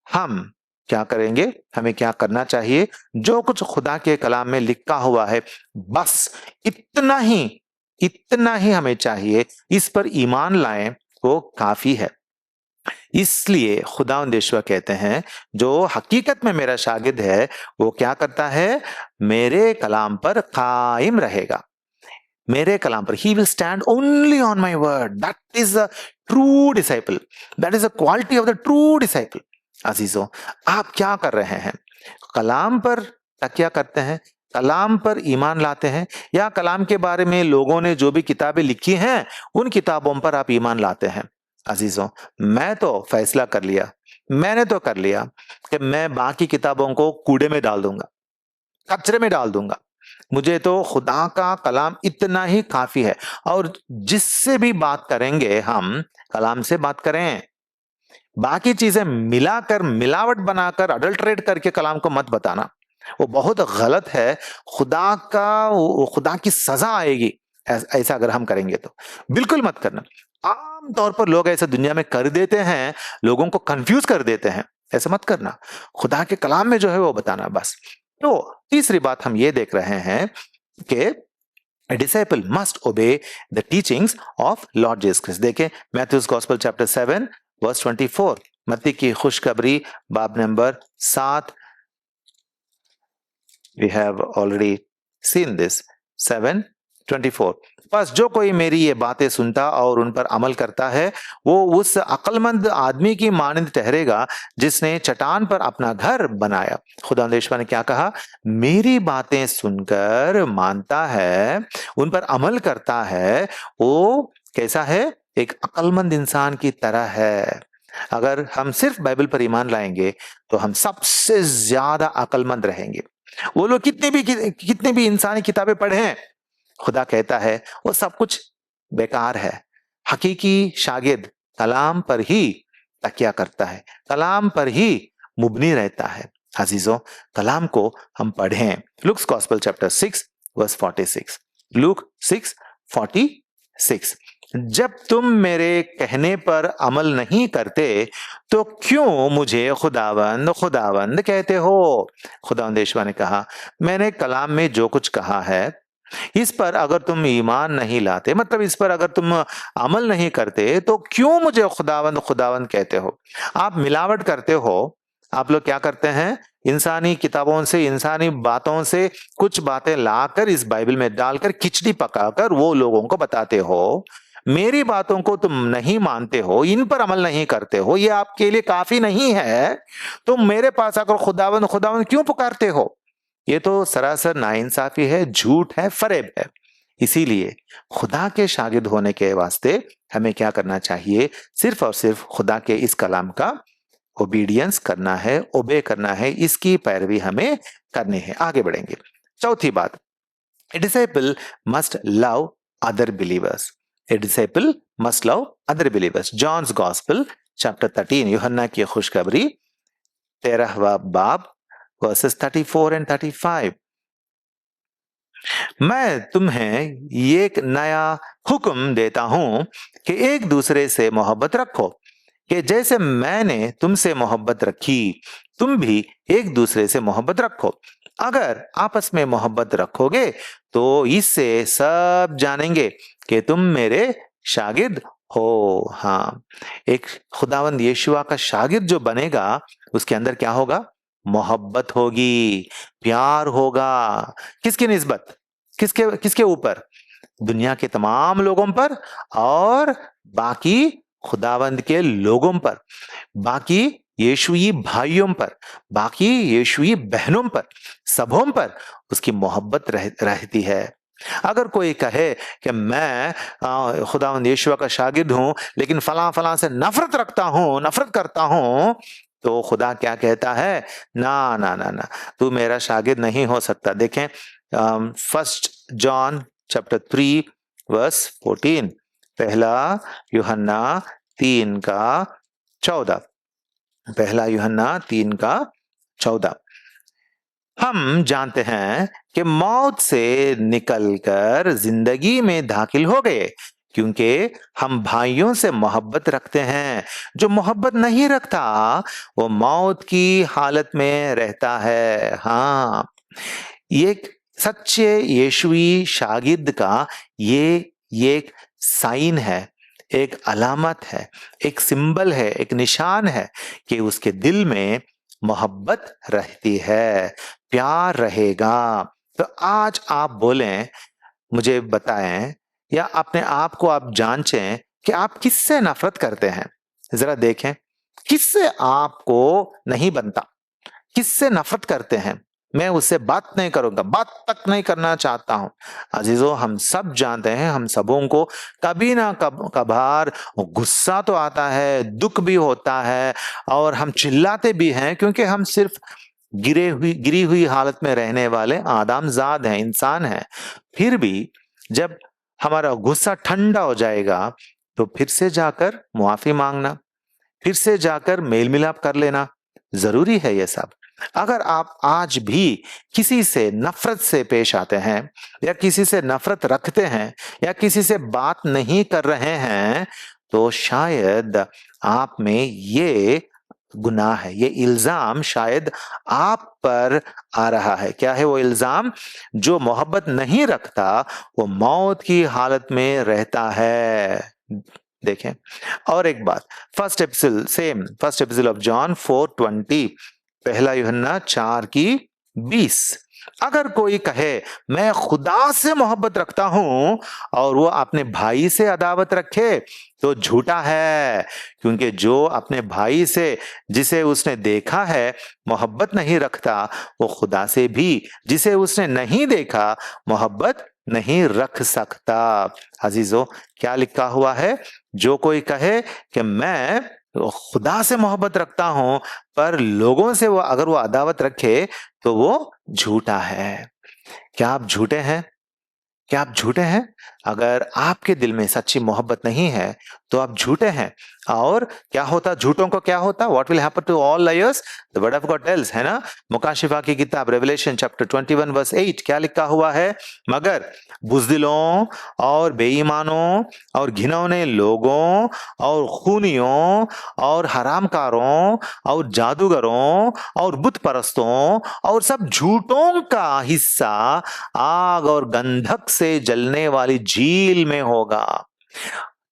हम क्या करेंगे? हमें क्या करना चाहिए? जो कुछ खुदा के कलाम में लिखा हुआ है बस इतना ही हमें चाहिए, इस पर ईमान लाएं, वो काफी है। इसलिए खुदावंद यीशुआ कहते हैं जो हकीकत में मेरा शागिर्द है वो क्या करता है? मेरे कलाम पर कायम रहेगा। मेरे कलाम पर, he will stand only on my word. That is a true disciple. That is a quality of the true disciple. अजीजों, आप क्या कर रहे हैं? कलाम पर तकिया करते हैं, कलाम पर ईमान लाते हैं, या कलाम के बारे में लोगों ने जो भी किताबें लिखी हैं उन किताबों पर आप ईमान लाते हैं? अजीजों, मैं तो फैसला कर लिया, मैंने तो कर लिया कि मैं बाकी किताबों को कूड़े में डाल दूंगा, कचरे में डाल दूंगा। मुझे तो खुदा का कलाम इतना ही काफी है। और जिससे भी बात करेंगे हम, कलाम से बात करें। बाकी चीजें मिलाकर, मिलावट बनाकर, अडल्ट्रेट करके कलाम को मत बताना, वो बहुत गलत है। खुदा की सजा आएगी ऐसा अगर हम करेंगे तो। बिल्कुल मत करना। आम तौर पर लोग ऐसा दुनिया में कर देते हैं, लोगों को कंफ्यूज कर देते हैं। ऐसा मत करना। खुदा के कलाम में जो है वो बताना बस। तो तीसरी बात हम ये देख रहे हैं कि A disciple must obey the teachings of Lord Jesus Christ. देखें मैथ्यूज गॉस्पेल चैप्टर 7 वर्स 24, मत्ती की खुशखबरी बाब number 7। We have already seen this 7:24। बस जो कोई मेरी ये बातें सुनता और उन पर अमल करता है वो उस अक्लमंद आदमी की मानंद ठहरेगा जिसने चट्टान पर अपना घर बनाया। खुदावंद यीशुआ ने क्या कहा? मेरी बातें सुनकर मानता है, उन पर अमल करता है, वो कैसा है? एक अक्लमंद इंसान की तरह है। अगर हम सिर्फ बाइबल पर ईमान लाएंगे तो हम सबसे ज्यादा अक्लमंद रहेंगे। वो लोग कितने भी इंसानी किताबें पढ़े हैं, खुदा कहता है वो सब कुछ बेकार है। हकीकी शागिर्द कलाम पर ही तकिया करता है, कलाम पर ही मुबनी रहता है। अजीजों, कलाम को हम पढ़ें। Luke's gospel chapter 6 verse 46। Luke 6:46। जब तुम मेरे कहने पर अमल नहीं करते तो क्यों मुझे खुदावंद खुदावंद कहते हो? खुदावंद यहोवा ने कहा, मैंने कलाम में जो कुछ कहा है इस पर अगर तुम ईमान नहीं लाते, मतलब इस पर अगर तुम अमल नहीं करते तो क्यों मुझे खुदावंद खुदावंद कहते हो? आप मिलावट करते हो। आप लोग क्या करते हैं? इंसानी किताबों से, इंसानी बातों से कुछ बातें लाकर इस बाइबल में डालकर खिचड़ी पकाकर वो लोगों को बताते हो। मेरी बातों को तुम नहीं मानते हो, इन पर अमल नहीं करते हो, ये आपके लिए काफी नहीं है, तुम मेरे पास आकर खुदावंद खुदावंद क्यों पुकारते हो? ये तो सरासर नाइंसाफी है, झूठ है, फरेब है। इसीलिए खुदा के शागिर्द होने के वास्ते हमें क्या करना चाहिए? सिर्फ और सिर्फ खुदा के इस कलाम का ओबीडियंस करना है, ओबे करना है, इसकी पैरवी हमें करनी है। आगे बढ़ेंगे। चौथी बात, a disciple must love other believers. A disciple must love other believers. John's gospel chapter 13, यूहन्ना की खुशखबरी 13वां बाब वर्सेस 34 एंड 35। मैं तुम्हें ये एक नया हुक्म देता हूं कि एक दूसरे से मोहब्बत रखो, कि जैसे मैंने तुमसे मोहब्बत रखी तुम भी एक दूसरे से मोहब्बत रखो। अगर आपस में मोहब्बत रखोगे तो इससे सब जानेंगे कि तुम मेरे शागिर्द हो। हाँ, एक खुदावंद यीशुआ का शागिर्द जो बनेगा उसके अंदर क्या होगा? मोहब्बत होगी, प्यार होगा। किसकी निस्बत? किसके किसके ऊपर? दुनिया के तमाम लोगों पर और बाकी खुदावंद के लोगों पर, बाकी यीशुई भाइयों पर, बाकी यीशुई बहनों पर, सबों पर उसकी मोहब्बत रहती है। अगर कोई कहे कि मैं खुदावंद यीशुआ का शागिर्द हूं लेकिन फलां फलां से नफरत रखता हूं, नफरत करता हूं, तो खुदा क्या कहता है? ना ना ना ना, तू मेरा शागिर्द नहीं हो सकता। देखें, फर्स्ट जॉन चैप्टर 3 वर्स 14, पहला यूहन्ना 3:14, पहला यूहन्ना 3:14। हम जानते हैं कि मौत से निकलकर जिंदगी में दाखिल हो गए क्योंकि हम भाइयों से मोहब्बत रखते हैं। जो मोहब्बत नहीं रखता वो मौत की हालत में रहता है। हाँ, ये सच्चे यीशुई शागिर्द का ये एक साइन है, एक अलामत है, एक सिंबल है, एक निशान है कि उसके दिल में मोहब्बत रहती है, प्यार रहेगा। तो आज आप बोलें, मुझे बताएं या अपने आप को आप जांचें कि आप किससे नफरत करते हैं। जरा देखें, किससे आपको नहीं बनता, किससे नफरत करते हैं। मैं उससे बात नहीं करूंगा, बात तक नहीं करना चाहता हूं। अजीजों, हम सब जानते हैं, हम सबों को कभी ना कभार गुस्सा तो आता है, दुख भी होता है और हम चिल्लाते भी हैं क्योंकि हम सिर्फ गिरी हुई हालत में रहने वाले आदमजाद हैं, इंसान हैं। फिर भी जब हमारा गुस्सा ठंडा हो जाएगा तो फिर से जाकर मुआफी मांगना, फिर से जाकर मेल मिलाप कर लेना जरूरी है। ये सब अगर आप आज भी किसी से नफरत से पेश आते हैं या किसी से नफरत रखते हैं या किसी से बात नहीं कर रहे हैं तो शायद आप में ये गुनाह है, ये इल्जाम शायद आप पर आ रहा है। क्या है वो इल्जाम? जो मोहब्बत नहीं रखता वो मौत की हालत में रहता है। देखें और एक बात, फर्स्ट एपिस्टल ऑफ जॉन 4:20, पहला यूहन्ना 4:20। अगर कोई कहे मैं खुदा से मोहब्बत रखता हूं और वो अपने भाई से अदावत रखे तो झूठा है, क्योंकि जो अपने भाई से जिसे उसने देखा है मोहब्बत नहीं रखता वो खुदा से भी जिसे उसने नहीं देखा मोहब्बत नहीं रख सकता। अजीजों, क्या लिखा हुआ है? जो कोई कहे कि मैं खुदा से मोहब्बत रखता हूं पर लोगों से वो अगर वो अदावत रखे तो वो झूठा है। क्या आप झूठे हैं? क्या आप झूठे हैं? अगर आपके दिल में सच्ची मोहब्बत नहीं है तो आप झूठे हैं। और क्या होता झूठों को? क्या होता? What will happen to all liars? The word of God tells, है ना, मुकाशिफा की किताब रेवलेशन चैप्टर 21 वर्स 8 क्या लिखा हुआ है? मगर बुजदिलों और बेईमानों और घिनौने लोगों और खूनियों और हरामकारों और जादूगरों और बुत परस्तों और सब झूठों का हिस्सा आग और गंधक से जलने वाली झील में होगा।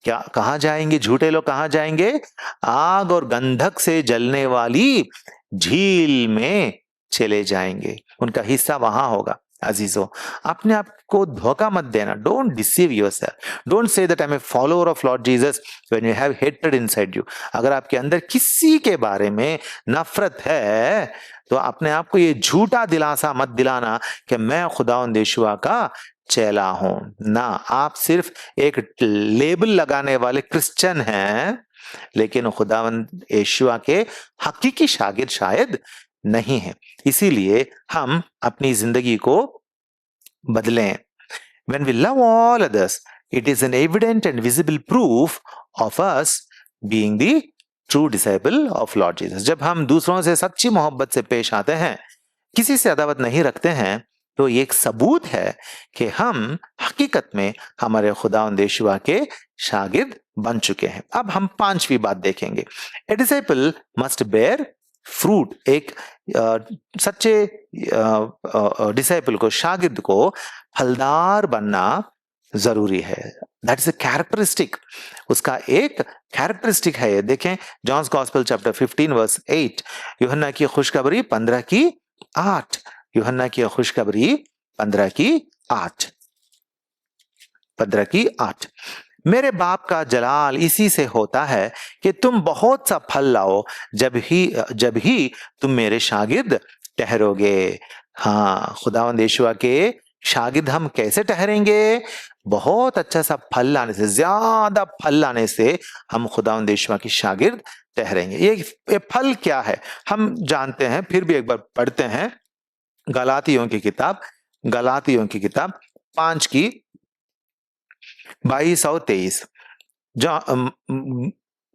क्या कहां जाएंगे झूठे लोग? कहां जाएंगे? आग और गंधक से जलने वाली झील में चले जाएंगे, उनका हिस्सा वहां होगा। अजीजों, अपने आप को धोखा मत देना। Don't deceive yourself. Don't say that I am a follower of Lord Jesus when you have hated inside you. अगर आपके अंदर किसी के बारे में नफरत है तो अपने आप को ये झूठा दिलासा मत दिलाना कि मैं खुदावंद यीशुआ का चेला हूं। ना, आप सिर्फ एक लेबल लगाने वाले क्रिश्चियन हैं, लेकिन खुदावंद यीशुआ के हकीकी शागिर्द शायद नहीं है। इसीलिए हम अपनी जिंदगी को बदलें। When we love all others, it is an evident and visible proof of us being the true disciple of Lord Jesus. जब हम दूसरों से सच्ची मोहब्बत से पेश आते हैं, किसी से अदावत नहीं रखते हैं, तो ये एक सबूत है कि हम हकीकत में हमारे खुदावंद यीशुआ के शागिर्द बन चुके हैं। अब हम पांचवी बात देखेंगे। A disciple must bear fruit. एक सच्चे डिसाइपल को, शागिर्द को फलदार बनना जरूरी है। दैट इज अ कैरेक्टरिस्टिक, उसका एक कैरेक्टरिस्टिक है। ये देखें, जॉन्स गॉस्पेल चैप्टर 15 वर्स 8, यूहन्ना की खुशखबरी 15 की 8, यूहन्ना की खुशखबरी 15 की 8, 15 की 8। मेरे बाप का जलाल इसी से होता है कि तुम बहुत सा फल लाओ, जब ही तुम मेरे शागिर्द ठहरोगे। हाँ, खुदावंद यीशुआ के शागिर्द हम कैसे ठहरेंगे? बहुत अच्छा सा फल लाने से, ज्यादा फल लाने से हम खुदावंद यीशुआ की शागिर्द ठहरेंगे। ये फल क्या है हम जानते हैं, फिर भी एक बार पढ़ते हैं। गलातियों की किताब 5 की 22 और 23,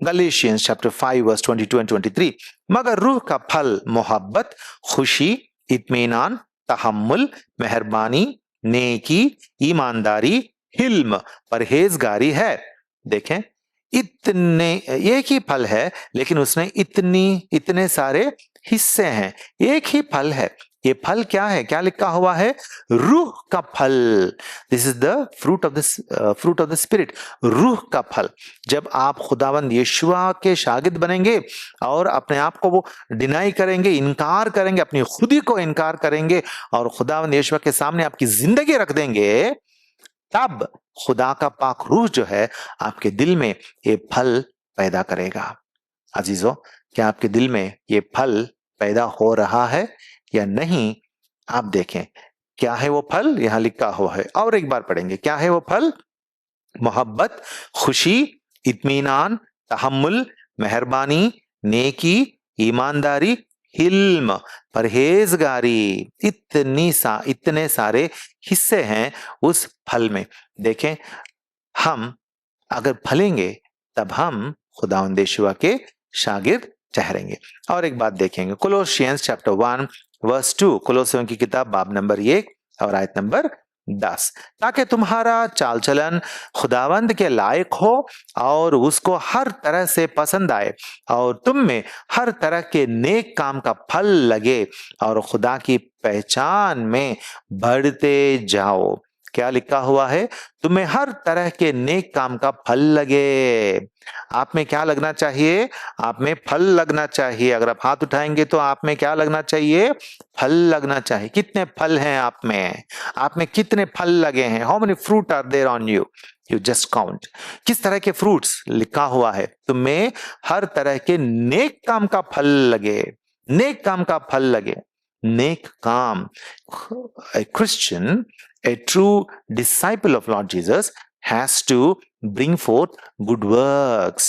गलेशियंस चैप्टर 5 वर्स 22 एंड 23। मगर रूह का फल मोहब्बत, खुशी, इत्मीनान, तहम्मुल, मेहरबानी, नेकी, ईमानदारी, हिल्म, परहेजगारी है। देखें, इतने एक ही फल है, लेकिन उसने इतने सारे हिस्से हैं। एक ही फल है। ये फल क्या है? क्या लिखा हुआ है? रूह का फल। This is the fruit of the spirit, रूह का फल। जब आप खुदावंद यीशुआ के शागिर्द बनेंगे और अपने आप को वो डिनाई करेंगे, इनकार करेंगे, अपनी खुदी को इनकार करेंगे और खुदावंद यीशुआ के सामने आपकी जिंदगी रख देंगे, तब खुदा का पाक रूह जो है आपके दिल में ये फल पैदा करेगा। अजीजों, क्या आपके दिल में ये फल पैदा हो रहा है या नहीं? आप देखें, क्या है वो फल? यहां लिखा हुआ है, और एक बार पढ़ेंगे। क्या है वो फल? मोहब्बत, खुशी, इत्मीनान, तहम्मुल, मेहरबानी, नेकी, ईमानदारी, हिल्म, परहेजगारी। इतने सारे हिस्से हैं उस फल में। देखें, हम अगर फलेंगे तब हम खुदावंद यीशुआ के शागिर्द ठहरेंगे। और एक बात देखेंगे, कोलोसियंस चैप्टर 1 वर्स 2, कोलोसियों की किताब बाब नंबर 1 और आयत नंबर 10, ताकि तुम्हारा चाल चलन खुदावंद के लायक हो और उसको हर तरह से पसंद आए और तुम में हर तरह के नेक काम का फल लगे और खुदा की पहचान में बढ़ते जाओ। क्या लिखा हुआ है? तुम्हें हर तरह के नेक काम का फल लगे। आप में क्या लगना चाहिए? आप में फल लगना चाहिए। अगर आप हाथ उठाएंगे तो आप में क्या लगना चाहिए? फल लगना चाहिए। कितने फल हैं आप में? आप में कितने फल लगे हैं? How many fruit are there on you? You just count. किस तरह के फ्रूट्स लिखा हुआ है? तुम्हें हर तरह के नेक काम का फल लगे। नेक काम का फल लगे। नेक काम। A Christian, a true disciple of Lord Jesus has to bring forth good works.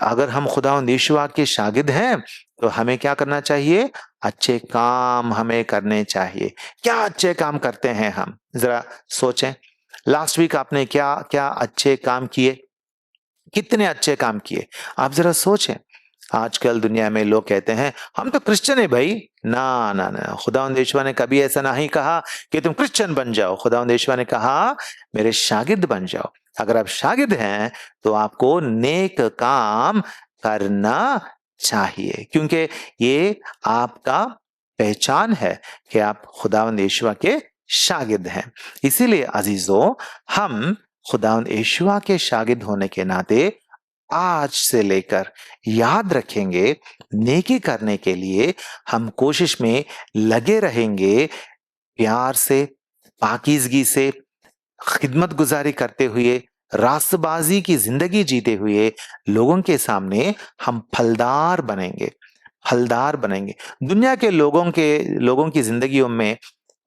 अगर हम खुदावंद यीशुआ के शागिर्द हैं तो हमें क्या करना चाहिए? अच्छे काम हमें करने चाहिए। क्या अच्छे काम करते हैं हम? जरा सोचें। लास्ट वीक आपने क्या क्या अच्छे काम किए? कितने अच्छे काम किए? आप जरा सोचें। आजकल दुनिया में लोग कहते हैं हम तो क्रिश्चियन है भाई। ना ना ना, खुदावंद यीशुआ ने कभी ऐसा नहीं कहा कि तुम क्रिश्चियन बन जाओ। खुदावंद यीशुआ ने कहा मेरे शागिर्द बन जाओ। अगर आप शागिर्द हैं तो आपको नेक काम करना चाहिए, क्योंकि ये आपका पहचान है कि आप खुदावंद यीशुआ के शागिर्द हैं। इसीलिए अजीजों, हम खुदावंद यीशुआ के शागिर्द होने के नाते आज से लेकर याद रखेंगे, नेकी करने के लिए हम कोशिश में लगे रहेंगे, प्यार से, पाकीज़गी से, खिदमत गुजारी करते हुए, रास्तबाजी की जिंदगी जीते हुए लोगों के सामने हम फलदार बनेंगे, फलदार बनेंगे। दुनिया के लोगों की जिंदगियों में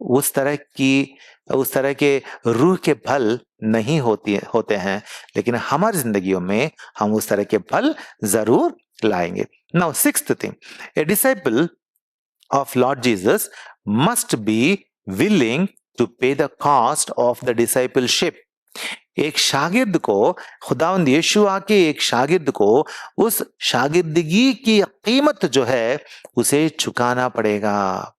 उस तरह के रूह के फल नहीं होते हैं, लेकिन हमारी जिंदगियों में हम उस तरह के फल जरूर लाएंगे। Now sixth thing, a disciple of Lord Jesus must be willing to pay the cost of the discipleship. एक शागिर्द को, खुदावंद यीशुआ के एक शागिर्द को उस शागिर्दगी की कीमत जो है उसे चुकाना पड़ेगा।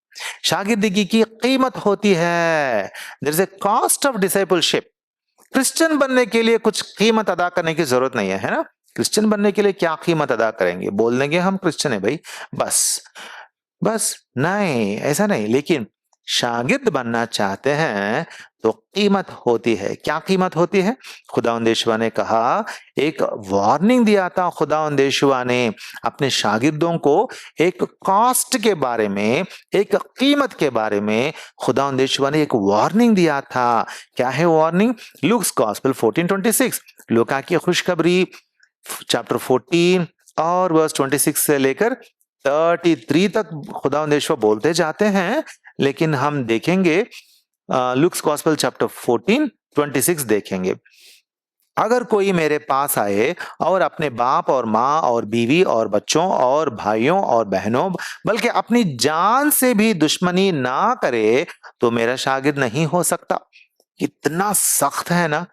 शागिर्दगी की कीमत होती है। There is a cost of discipleship. Christian बनने के लिए कुछ कीमत अदा करने की जरूरत नहीं है, है ना? क्रिश्चियन बनने के लिए क्या कीमत अदा करेंगे? बोल देंगे हम क्रिश्चियन है भाई, बस। बस नहीं, ऐसा नहीं। लेकिन शागिर्द बनना चाहते हैं तो कीमत होती है। क्या कीमत होती है? खुदावंद यीशुआ ने कहा, एक वार्निंग दिया था खुदावंद यीशुआ ने अपने शागिर्दों को एक कॉस्ट के बारे में, एक कीमत के बारे में खुदावंद यीशुआ ने एक वार्निंग दिया था। क्या है वार्निंग? लूक्स गॉस्पेल 14:26, लूका की खुशखबरी चैप्टर 14 और वर्स 26 से लेकर 33 तक खुदावंद यीशुआ बोलते जाते हैं। लेकिन हम देखेंगे लूक्स गॉस्पेल चैप्टर 14:26 देखेंगे। अगर कोई मेरे पास आए और अपने बाप और माँ और बीवी और बच्चों और भाइयों और बहनों, बल्कि अपनी जान से भी दुश्मनी ना करे, तो मेरा शागिर्द नहीं हो सकता। कितना सख्त है ना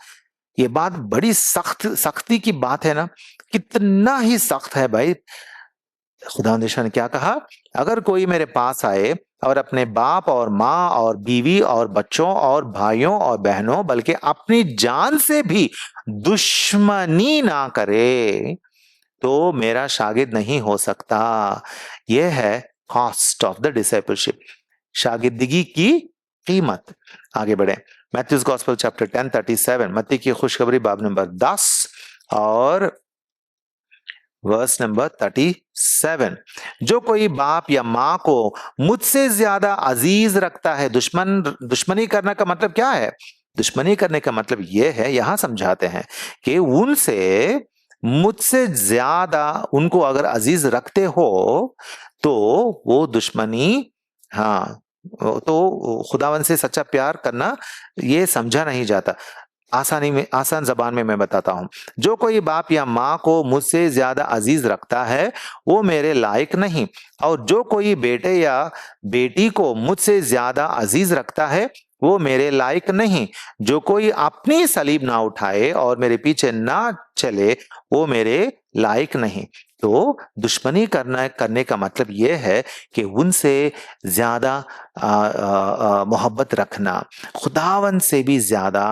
ये बात, बड़ी सख्ती की बात है ना, कितना ही सख्त है भाई। खुदावंद यीशुआ ने क्या कहा? अगर कोई मेरे पास आए और अपने बाप और माँ और बीवी और बच्चों और भाइयों और बहनों, बल्कि अपनी जान से भी दुश्मनी ना करे, तो मेरा शागिर्द नहीं हो सकता। यह है कॉस्ट ऑफ द डिसाइपलशिप, शागिर्दगी की कीमत। आगे बढ़े। मैथ्यूज गॉस्पेल चैप्टर 10:37, मत्ती की खुशखबरी बाब नंबर 10 और वर्स नंबर 37, जो कोई बाप या माँ को मुझसे ज्यादा अजीज रखता है। दुश्मनी करने का मतलब क्या है? दुश्मनी करने का मतलब यह है, यहां समझाते हैं कि उनसे, मुझसे ज्यादा उनको अगर अजीज रखते हो तो वो दुश्मनी, हाँ, तो खुदावन से सच्चा प्यार करना ये समझा नहीं जाता। आसान जबान में मैं बताता हूं। जो कोई बाप या माँ को मुझसे ज्यादा अजीज रखता है वो मेरे लायक नहीं, और जो कोई बेटे या बेटी को मुझसे ज्यादा अजीज रखता है वो मेरे लायक नहीं। जो कोई अपनी सलीब ना उठाए और मेरे पीछे ना चले वो मेरे लायक नहीं। तो दुश्मनी करने का मतलब यह है कि उनसे ज्यादा मोहब्बत रखना। खुदावन से भी ज्यादा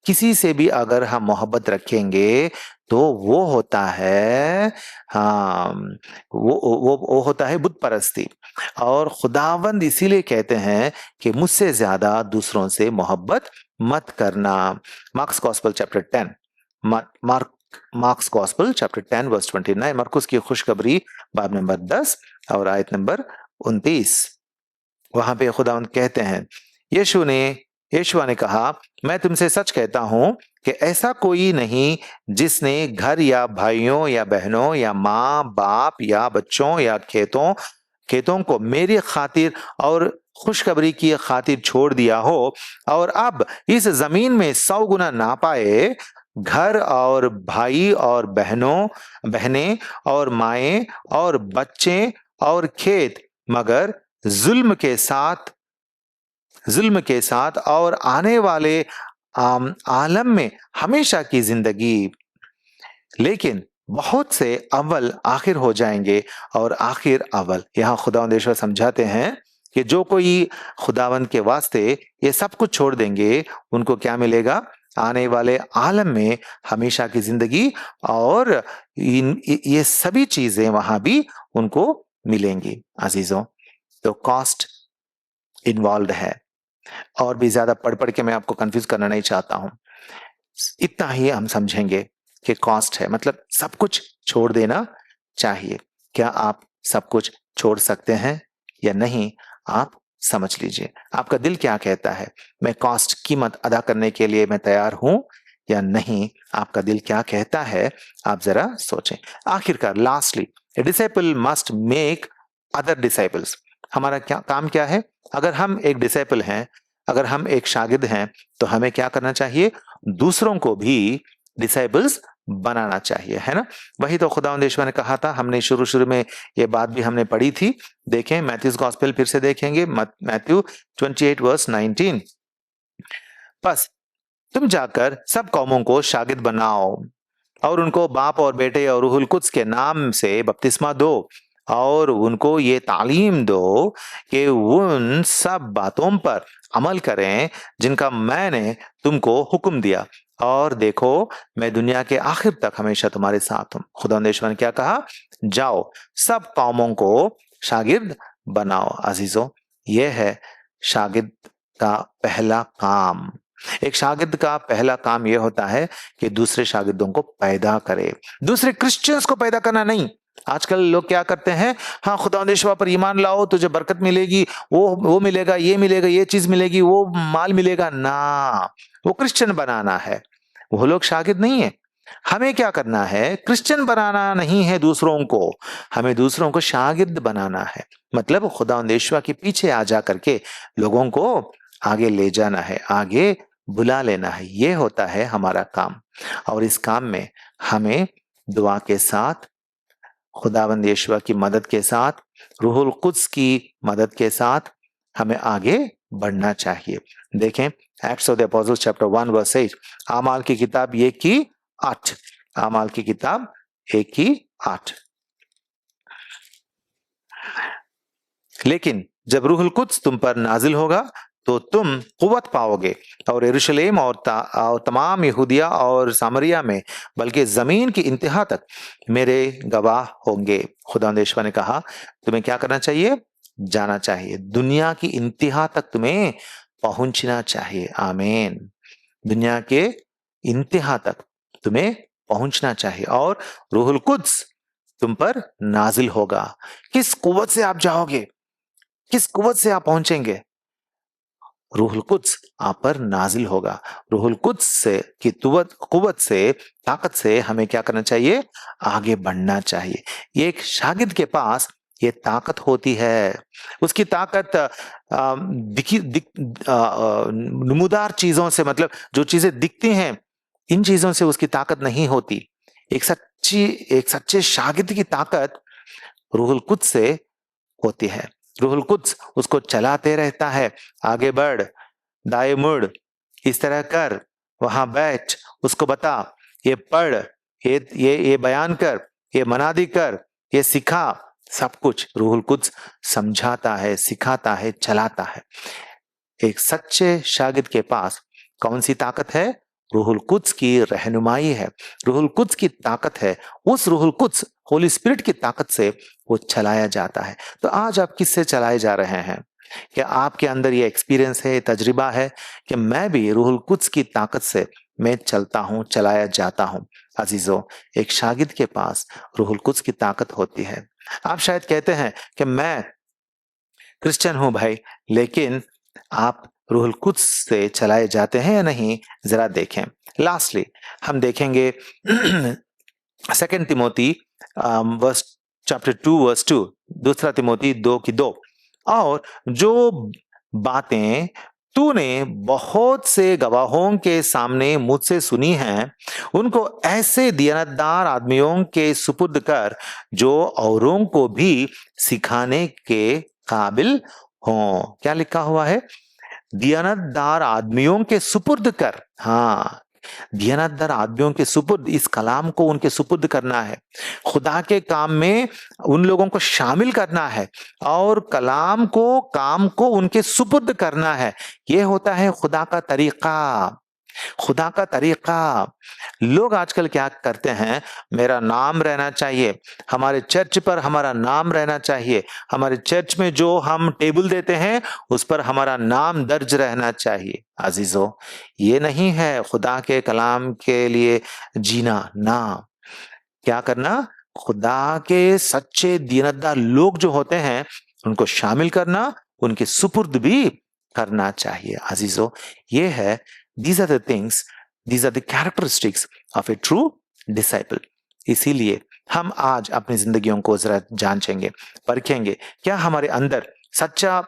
किसी से भी अगर हम मोहब्बत रखेंगे तो वो होता है, हाँ, वो होता है बुत परस्ती। और खुदावंद इसीलिए कहते हैं कि मुझसे ज्यादा दूसरों से मोहब्बत मत करना। Mark's gospel chapter 10, Mark's gospel chapter 10 verse 29, मरकुस की खुशखबरी बाब नंबर 10 और आयत नंबर 29। वहां पे खुदावंद कहते हैं, यीशुआ ने कहा, मैं तुमसे सच कहता हूं कि ऐसा कोई नहीं जिसने घर या भाइयों या बहनों या माँ बाप या बच्चों या खेतों को मेरी खातिर और खुशखबरी की खातिर छोड़ दिया हो और अब इस जमीन में 100 गुना ना पाए, घर और भाई और बहनें और माएं और बच्चे और खेत, मगर जुल्म के साथ और आने वाले आलम में हमेशा की जिंदगी। लेकिन बहुत से अव्वल आखिर हो जाएंगे और आखिर अव्वल। यहाँ खुदावंद समझाते हैं कि जो कोई खुदावंद के वास्ते ये सब कुछ छोड़ देंगे, उनको क्या मिलेगा? आने वाले आलम में हमेशा की जिंदगी, और ये सभी चीजें वहां भी उनको मिलेंगी। अजीजों, तो कॉस्ट इन्वॉल्व है, और भी ज्यादा पढ़ पढ़ के मैं आपको कंफ्यूज करना नहीं चाहता हूं। इतना ही हम समझेंगे कि कॉस्ट है, मतलब सब कुछ छोड़ देना चाहिए। क्या आप सब कुछ छोड़ सकते हैं या नहीं? आप समझ लीजिए, आपका दिल क्या कहता है? मैं कॉस्ट, कीमत अदा करने के लिए मैं तैयार हूं या नहीं? आपका दिल क्या कहता है? आप जरा सोचें। आखिरकार, लास्टली, ए disciple must make other disciples. हमारा क्या काम क्या है? अगर हम एक डिसाइपल हैं, अगर हम एक शागिर्द हैं, तो हमें क्या करना चाहिए? दूसरों को भी डिसाइपल्स बनाना चाहिए, है ना? वही तो खुदावंद यीशु ने कहा था। हमने शुरू में ये बात भी हमने पढ़ी थी। देखें मैथ्यूज गॉस्पेल, फिर से देखेंगे मैथ्यू 28:19। बस तुम जाकर सब कौमों को शागिर्द बनाओ और उनको बाप और बेटे और रूहुल कुद्स के नाम से बपतिस्मा दो, और उनको ये तालीम दो कि उन सब बातों पर अमल करें जिनका मैंने तुमको हुक्म दिया, और देखो मैं दुनिया के आखिर तक हमेशा तुम्हारे साथ हूं। खुदावंद ने क्या कहा? जाओ सब कौमों को शागिर्द बनाओ। अजीजों, यह है शागिर्द का पहला काम। एक शागिर्द का पहला काम यह होता है कि दूसरे शागिर्दों को पैदा करे, दूसरे क्रिश्चियंस को पैदा करना नहीं। आजकल लोग क्या करते हैं? हाँ, खुदावंद यीशु पर ईमान लाओ, तुझे बरकत मिलेगी, वो मिलेगा, ये मिलेगा, ये चीज मिलेगी, वो माल मिलेगा ना। वो क्रिश्चियन बनाना है, वो लोग शागिर्द नहीं है। हमें क्या करना है? क्रिश्चियन बनाना नहीं है दूसरों को, हमें दूसरों को शागिर्द बनाना है। मतलब खुदावंद यीशु के पीछे आ जा करके लोगों को आगे ले जाना है, आगे बुला लेना है। ये होता है हमारा काम। और इस काम में हमें दुआ के साथ, खुदावंद यीशु की मदद के साथ, रूहुल कुद्स की मदद के साथ हमें आगे बढ़ना चाहिए। देखें acts of the apostles chapter 1:8, आमाल की किताब 1:8, आमाल की किताब 1:8। लेकिन जब रूहुल कुद्स तुम पर नाजिल होगा तो तुम कुव्वत पाओगे, और यरूशलेम और तमाम यहूदिया और सामरिया में, बल्कि जमीन की इंतहा तक मेरे गवाह होंगे। खुदावंद यीशु ने कहा तुम्हें क्या करना चाहिए? जाना चाहिए, दुनिया की इंतहा तक तुम्हें पहुंचना चाहिए। आमीन। दुनिया के इंतहा तक तुम्हें पहुंचना चाहिए, और रूहुल कुद्स तुम पर नाजिल होगा। किस कुव्वत से आप जाओगे? किस कुव्वत से आप पहुंचेंगे? रूहुल कुद्स आप पर नाजिल होगा। रूहुल कुद्स से की कुव्वत से, ताकत से हमें क्या करना चाहिए? आगे बढ़ना चाहिए। ये एक शागिर्द के पास ये ताकत होती है। उसकी ताकत नमूदार चीजों से, मतलब जो चीजें दिखती हैं, इन चीजों से उसकी ताकत नहीं होती। एक सच्चे शागिर्द की ताकत रूहुल कुद्स से होती है। रूहुल कुद्स उसको चलाते रहता है, आगे बढ़, दाएं मुड़, इस तरह कर, वहां बैठ, उसको बता, ये पढ़, ये बयान कर, ये मनादी कर, ये सिखा। सब कुछ रूहुल कुद्स समझाता है, सिखाता है, चलाता है। एक सच्चे शागिर्द के पास कौन सी ताकत है? रूहुल कुद्स की रहनुमाई है, रूहुल कुद्स की ताकत है। उस रूहुल कुद्स, होली स्पिरिट की ताकत से वो चलाया जाता है। तो आज आप किससे चलाए जा रहे हैं? क्या आपके अंदर ये एक्सपीरियंस है, तजुर्बा है कि मैं भी रूहुल कुद्स की ताकत से मैं चलता हूं, चलाया जाता हूं? अजीजों, एक शागिर्द के पास रूहुल कुद्स की ताकत होती है। आप शायद कहते हैं कि मैं क्रिश्चियन हूं भाई, लेकिन आप रूहुल कुद्स से चलाए जाते हैं या नहीं? जरा देखें। लास्टली हम देखेंगे 2 तिमोथी चैप्टर 2:2, 2 तिमोथी 2:2। और जो बातें तूने बहुत से गवाहों के सामने मुझसे सुनी है, उनको ऐसे दियानतदार आदमियों के सुपुर्द कर जो औरों को भी सिखाने के काबिल हों। क्या लिखा हुआ है? दियानतदार आदमियों के सुपुर्द कर। हाँ, दियानतदार आदमियों के सुपुर्द, इस कलाम को उनके सुपुर्द करना है, खुदा के काम में उन लोगों को शामिल करना है और कलाम को, काम को उनके सुपुर्द करना है। ये होता है खुदा का तरीका। खुदा का तरीका। लोग आजकल क्या करते हैं, मेरा नाम रहना चाहिए, हमारे चर्च पर हमारा नाम रहना चाहिए, हमारे चर्च में जो हम टेबल देते हैं उस पर हमारा नाम दर्ज रहना चाहिए। अजीजों, ये नहीं है खुदा के कलाम के लिए जीना। ना, क्या करना? खुदा के सच्चे दीनदार लोग जो होते हैं उनको शामिल करना, उनके सुपुर्द भी करना चाहिए। अजीजों, ये है, these are the things, these are the characteristics of a true disciple। इसीलिए हम आज अपनी जिंदगियों को जरा जांचेंगे, परखेंगे, क्या हमारे अंदर सच्चा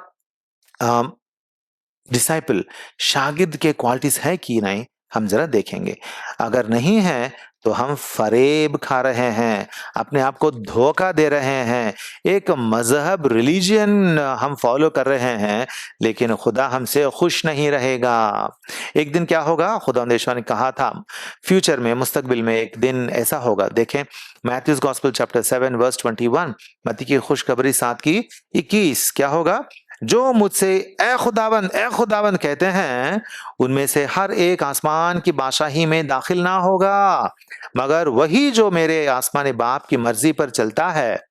डिसाइपल, शागिर्द के क्वालिटीज है कि नहीं, हम जरा देखेंगे। अगर नहीं है तो हम फरेब खा रहे हैं, अपने आप को धोखा दे रहे हैं, एक मजहब, रिलीजियन हम फॉलो कर रहे हैं, लेकिन खुदा हमसे खुश नहीं रहेगा। एक दिन क्या होगा? खुदा ने कहा था फ्यूचर में, मुस्तकबिल में एक दिन ऐसा होगा। देखें मैथ्यूज गॉस्पेल चैप्टर 7 वर्स 21, मत्ती की खुशखबरी 7 की 21, क्या होगा? जो मुझसे ए खुदावन कहते हैं, उनमें से हर एक आसमान की बादशाही में दाखिल ना होगा, मगर वही जो मेरे आसमानी बाप की मर्जी पर चलता है।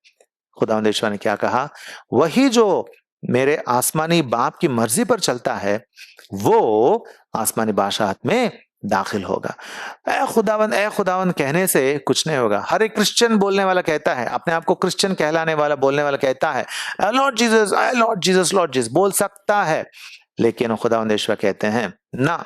खुदावंद यहोवा ने क्या कहा? वही जो मेरे आसमानी बाप की मर्जी पर चलता है, वो आसमानी बादशाहत में दाखिल होगा। ए खुदावन कहने से कुछ नहीं होगा। हर एक क्रिश्चियन बोलने वाला कहता है, अपने आप को क्रिश्चियन कहलाने वाला बोलने वाला कहता है, लॉर्ड जीसस, लॉर्ड जीसस बोल सकता है, लेकिन खुदावंद यहोवा कहते हैं ना,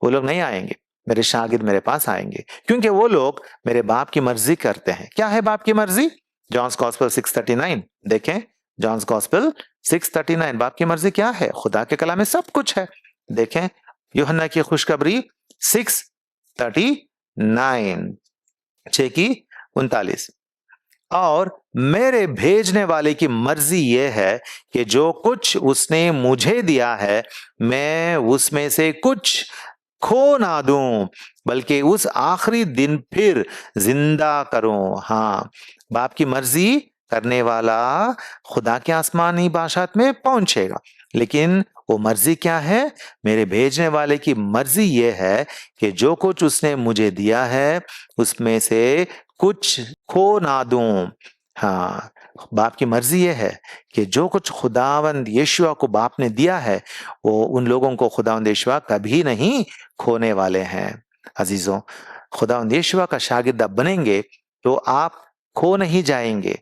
वो लोग नहीं आएंगे, मेरे शागिर्द मेरे पास आएंगे, क्योंकि वो लोग मेरे बाप की मर्जी करते हैं। क्या है बाप की मर्जी? जॉन्स गॉस्पेल 6:39 देखें, जॉन्स गॉस्पेल 6:39, बाप की मर्जी क्या है? खुदा के कलाम में सब कुछ है। देखें यूहन्ना की खुशखबरी 6:39, 6:39, और मेरे भेजने वाले की मर्जी यह है कि जो कुछ उसने मुझे दिया है, मैं उसमें से कुछ खो ना दूं, बल्कि उस आखिरी दिन फिर जिंदा करूं। हाँ, बाप की मर्जी करने वाला खुदा के आसमानी बादशाहत में पहुंचेगा, लेकिन वो मर्जी क्या है? मेरे भेजने वाले की मर्जी ये है कि जो कुछ उसने मुझे दिया है उसमें से कुछ खो ना दूं। हाँ, बाप की मर्जी ये है कि जो कुछ खुदावंद यीशुआ को बाप ने दिया है, वो उन लोगों को खुदावंद यीशुआ कभी नहीं खोने वाले हैं। अजीजों, खुदावंद यीशुआ का शागिर्द आप बनेंगे तो आप खो नहीं जाएंगे।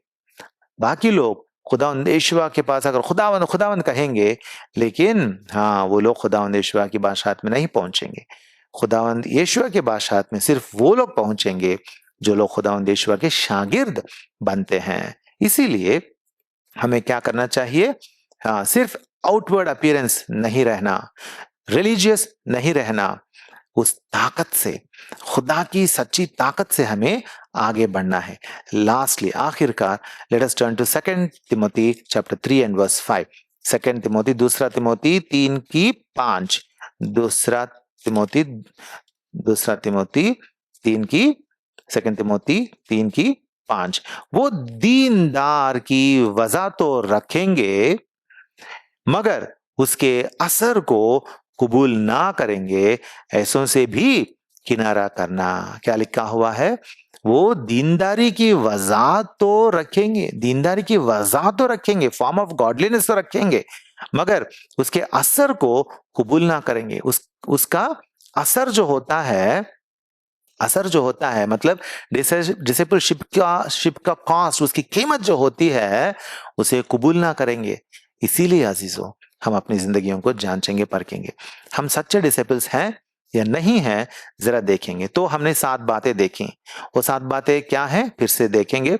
बाकी लोग खुदावंद यीशुआ के पास अगर खुदावंद खुदावंद कहेंगे, लेकिन हाँ, वो लोग खुदावंद यीशुआ की बादशाहत में नहीं पहुंचेंगे। खुदावंद यीशुआ के बादशाहत में सिर्फ वो लोग पहुंचेंगे जो लोग खुदावंद यीशुआ के शागिर्द बनते हैं। इसीलिए हमें क्या करना चाहिए? हाँ, सिर्फ आउटवर्ड अपीयरेंस नहीं रहना, रिलीजियस नहीं रहना, उस ताकत से, खुदा की सच्ची ताकत से हमें आगे बढ़ना है। लास्टली, आखिरकार, let us turn to 2 Timothy chapter 3 and verse 5। 2 Timothy, दूसरा तिमोथी 3:5, दूसरा तिमोथी 3:5। वो दीनदार की वजह तो रखेंगे, मगर उसके असर को कबूल ना करेंगे, ऐसों से भी किनारा करना। क्या लिखा हुआ है? वो दीनदारी की वजह तो रखेंगे, दीनदारी की वजह तो रखेंगे, फॉर्म ऑफ गॉडलीनेस तो रखेंगे, मगर उसके असर को कबूल ना करेंगे। उसका असर जो होता है, मतलब डिसिपलशिप का कॉस्ट, उसकी कीमत जो होती है, उसे कबूल ना करेंगे। इसीलिए अजीजों, हम अपनी जिंदगियों को जांचेंगे, परखेंगे, हम सच्चे डिसिपल्स हैं या नहीं है, जरा देखेंगे। तो हमने 7 बातें देखी, वो 7 बातें क्या हैं फिर से देखेंगे।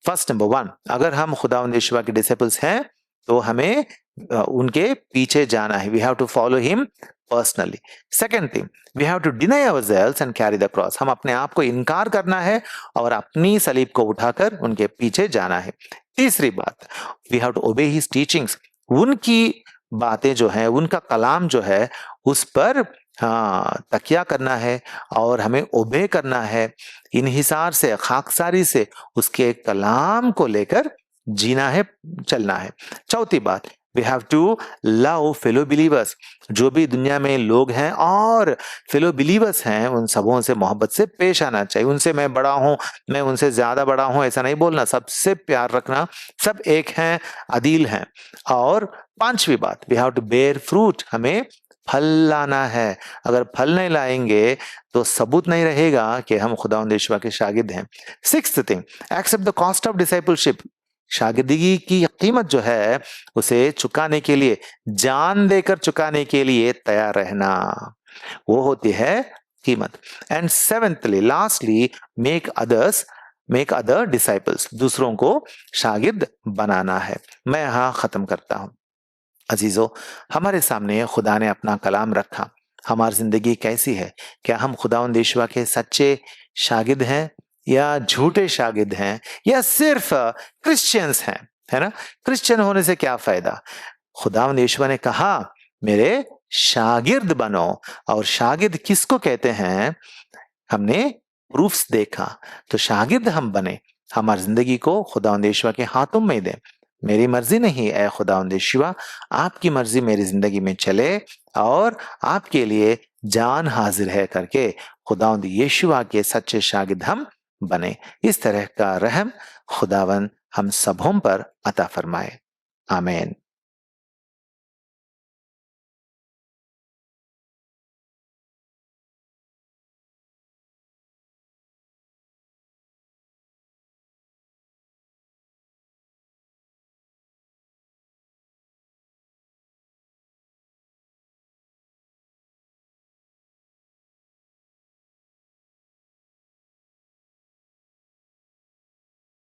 फर्स्ट, नंबर 1, अगर हम खुदावंद यीशुआ के डिसिपल्स हैं तो हमें उनके पीछे जाना है। We have to follow him personally. Second thing, we have to deny ourselves and carry the cross. हम अपने आप को इनकार करना है और अपनी सलीब को उठाकर उनके पीछे जाना है। तीसरी बात, we have to obey his teachings. उनकी बातें जो है, उनका कलाम जो है, उस पर तकिया करना है और हमें ओबे करना है, इन्हिसार से, खाकसारी से उसके कलाम को लेकर जीना है, चलना है। चौथी बात, we have to love fellow believers. जो भी दुनिया में लोग हैं और फेलो बिलीवर्स हैं, उन सबों से मोहब्बत से पेश आना चाहिए। उनसे मैं बड़ा हूं, मैं उनसे ज्यादा बड़ा हूं, ऐसा नहीं बोलना। सबसे प्यार रखना, सब एक हैं, अदील हैं। और पांचवी बात, we have to bear fruit. हमें फल लाना है। अगर फल नहीं लाएंगे तो सबूत नहीं रहेगा कि हम खुदावंद यीशुआ के शागिर्द हैं। Sixth thing, accept the cost of discipleship. शागिर्दगी की कीमत जो है उसे चुकाने के लिए, जान देकर चुकाने के लिए तैयार रहना, वो होती है कीमत। And seventhly, lastly, make other disciples. दूसरों को शागिर्द बनाना है। मैं यहां खत्म करता हूं। अजीजों, हमारे सामने खुदा ने अपना कलाम रखा। हमारी जिंदगी कैसी है? क्या हम खुदावंद यीशुआ के सच्चे शागिर्द हैं या झूठे शागिर्द हैं, या सिर्फ क्रिश्चियंस हैं? है ना? क्रिश्चियन होने से क्या फायदा? खुदावंद यीशुआ ने कहा, मेरे शागिर्द बनो। और शागिर्द किसको कहते हैं? हमने प्रूफ्स देखा। तो शागिर्द हम बने, हमारी जिंदगी को खुदावंद यीशुआ के हाथों में दें। मेरी मर्जी नहीं, ऐ खुदावंद यीशुआ, आपकी मर्जी मेरी जिंदगी में चले और आपके लिए जान हाजिर है करके खुदावंद यीशुआ के सच्चे शागिर्द हम बने। इस तरह का रहम खुदावंद हम सबों पर अता फरमाए। आमीन।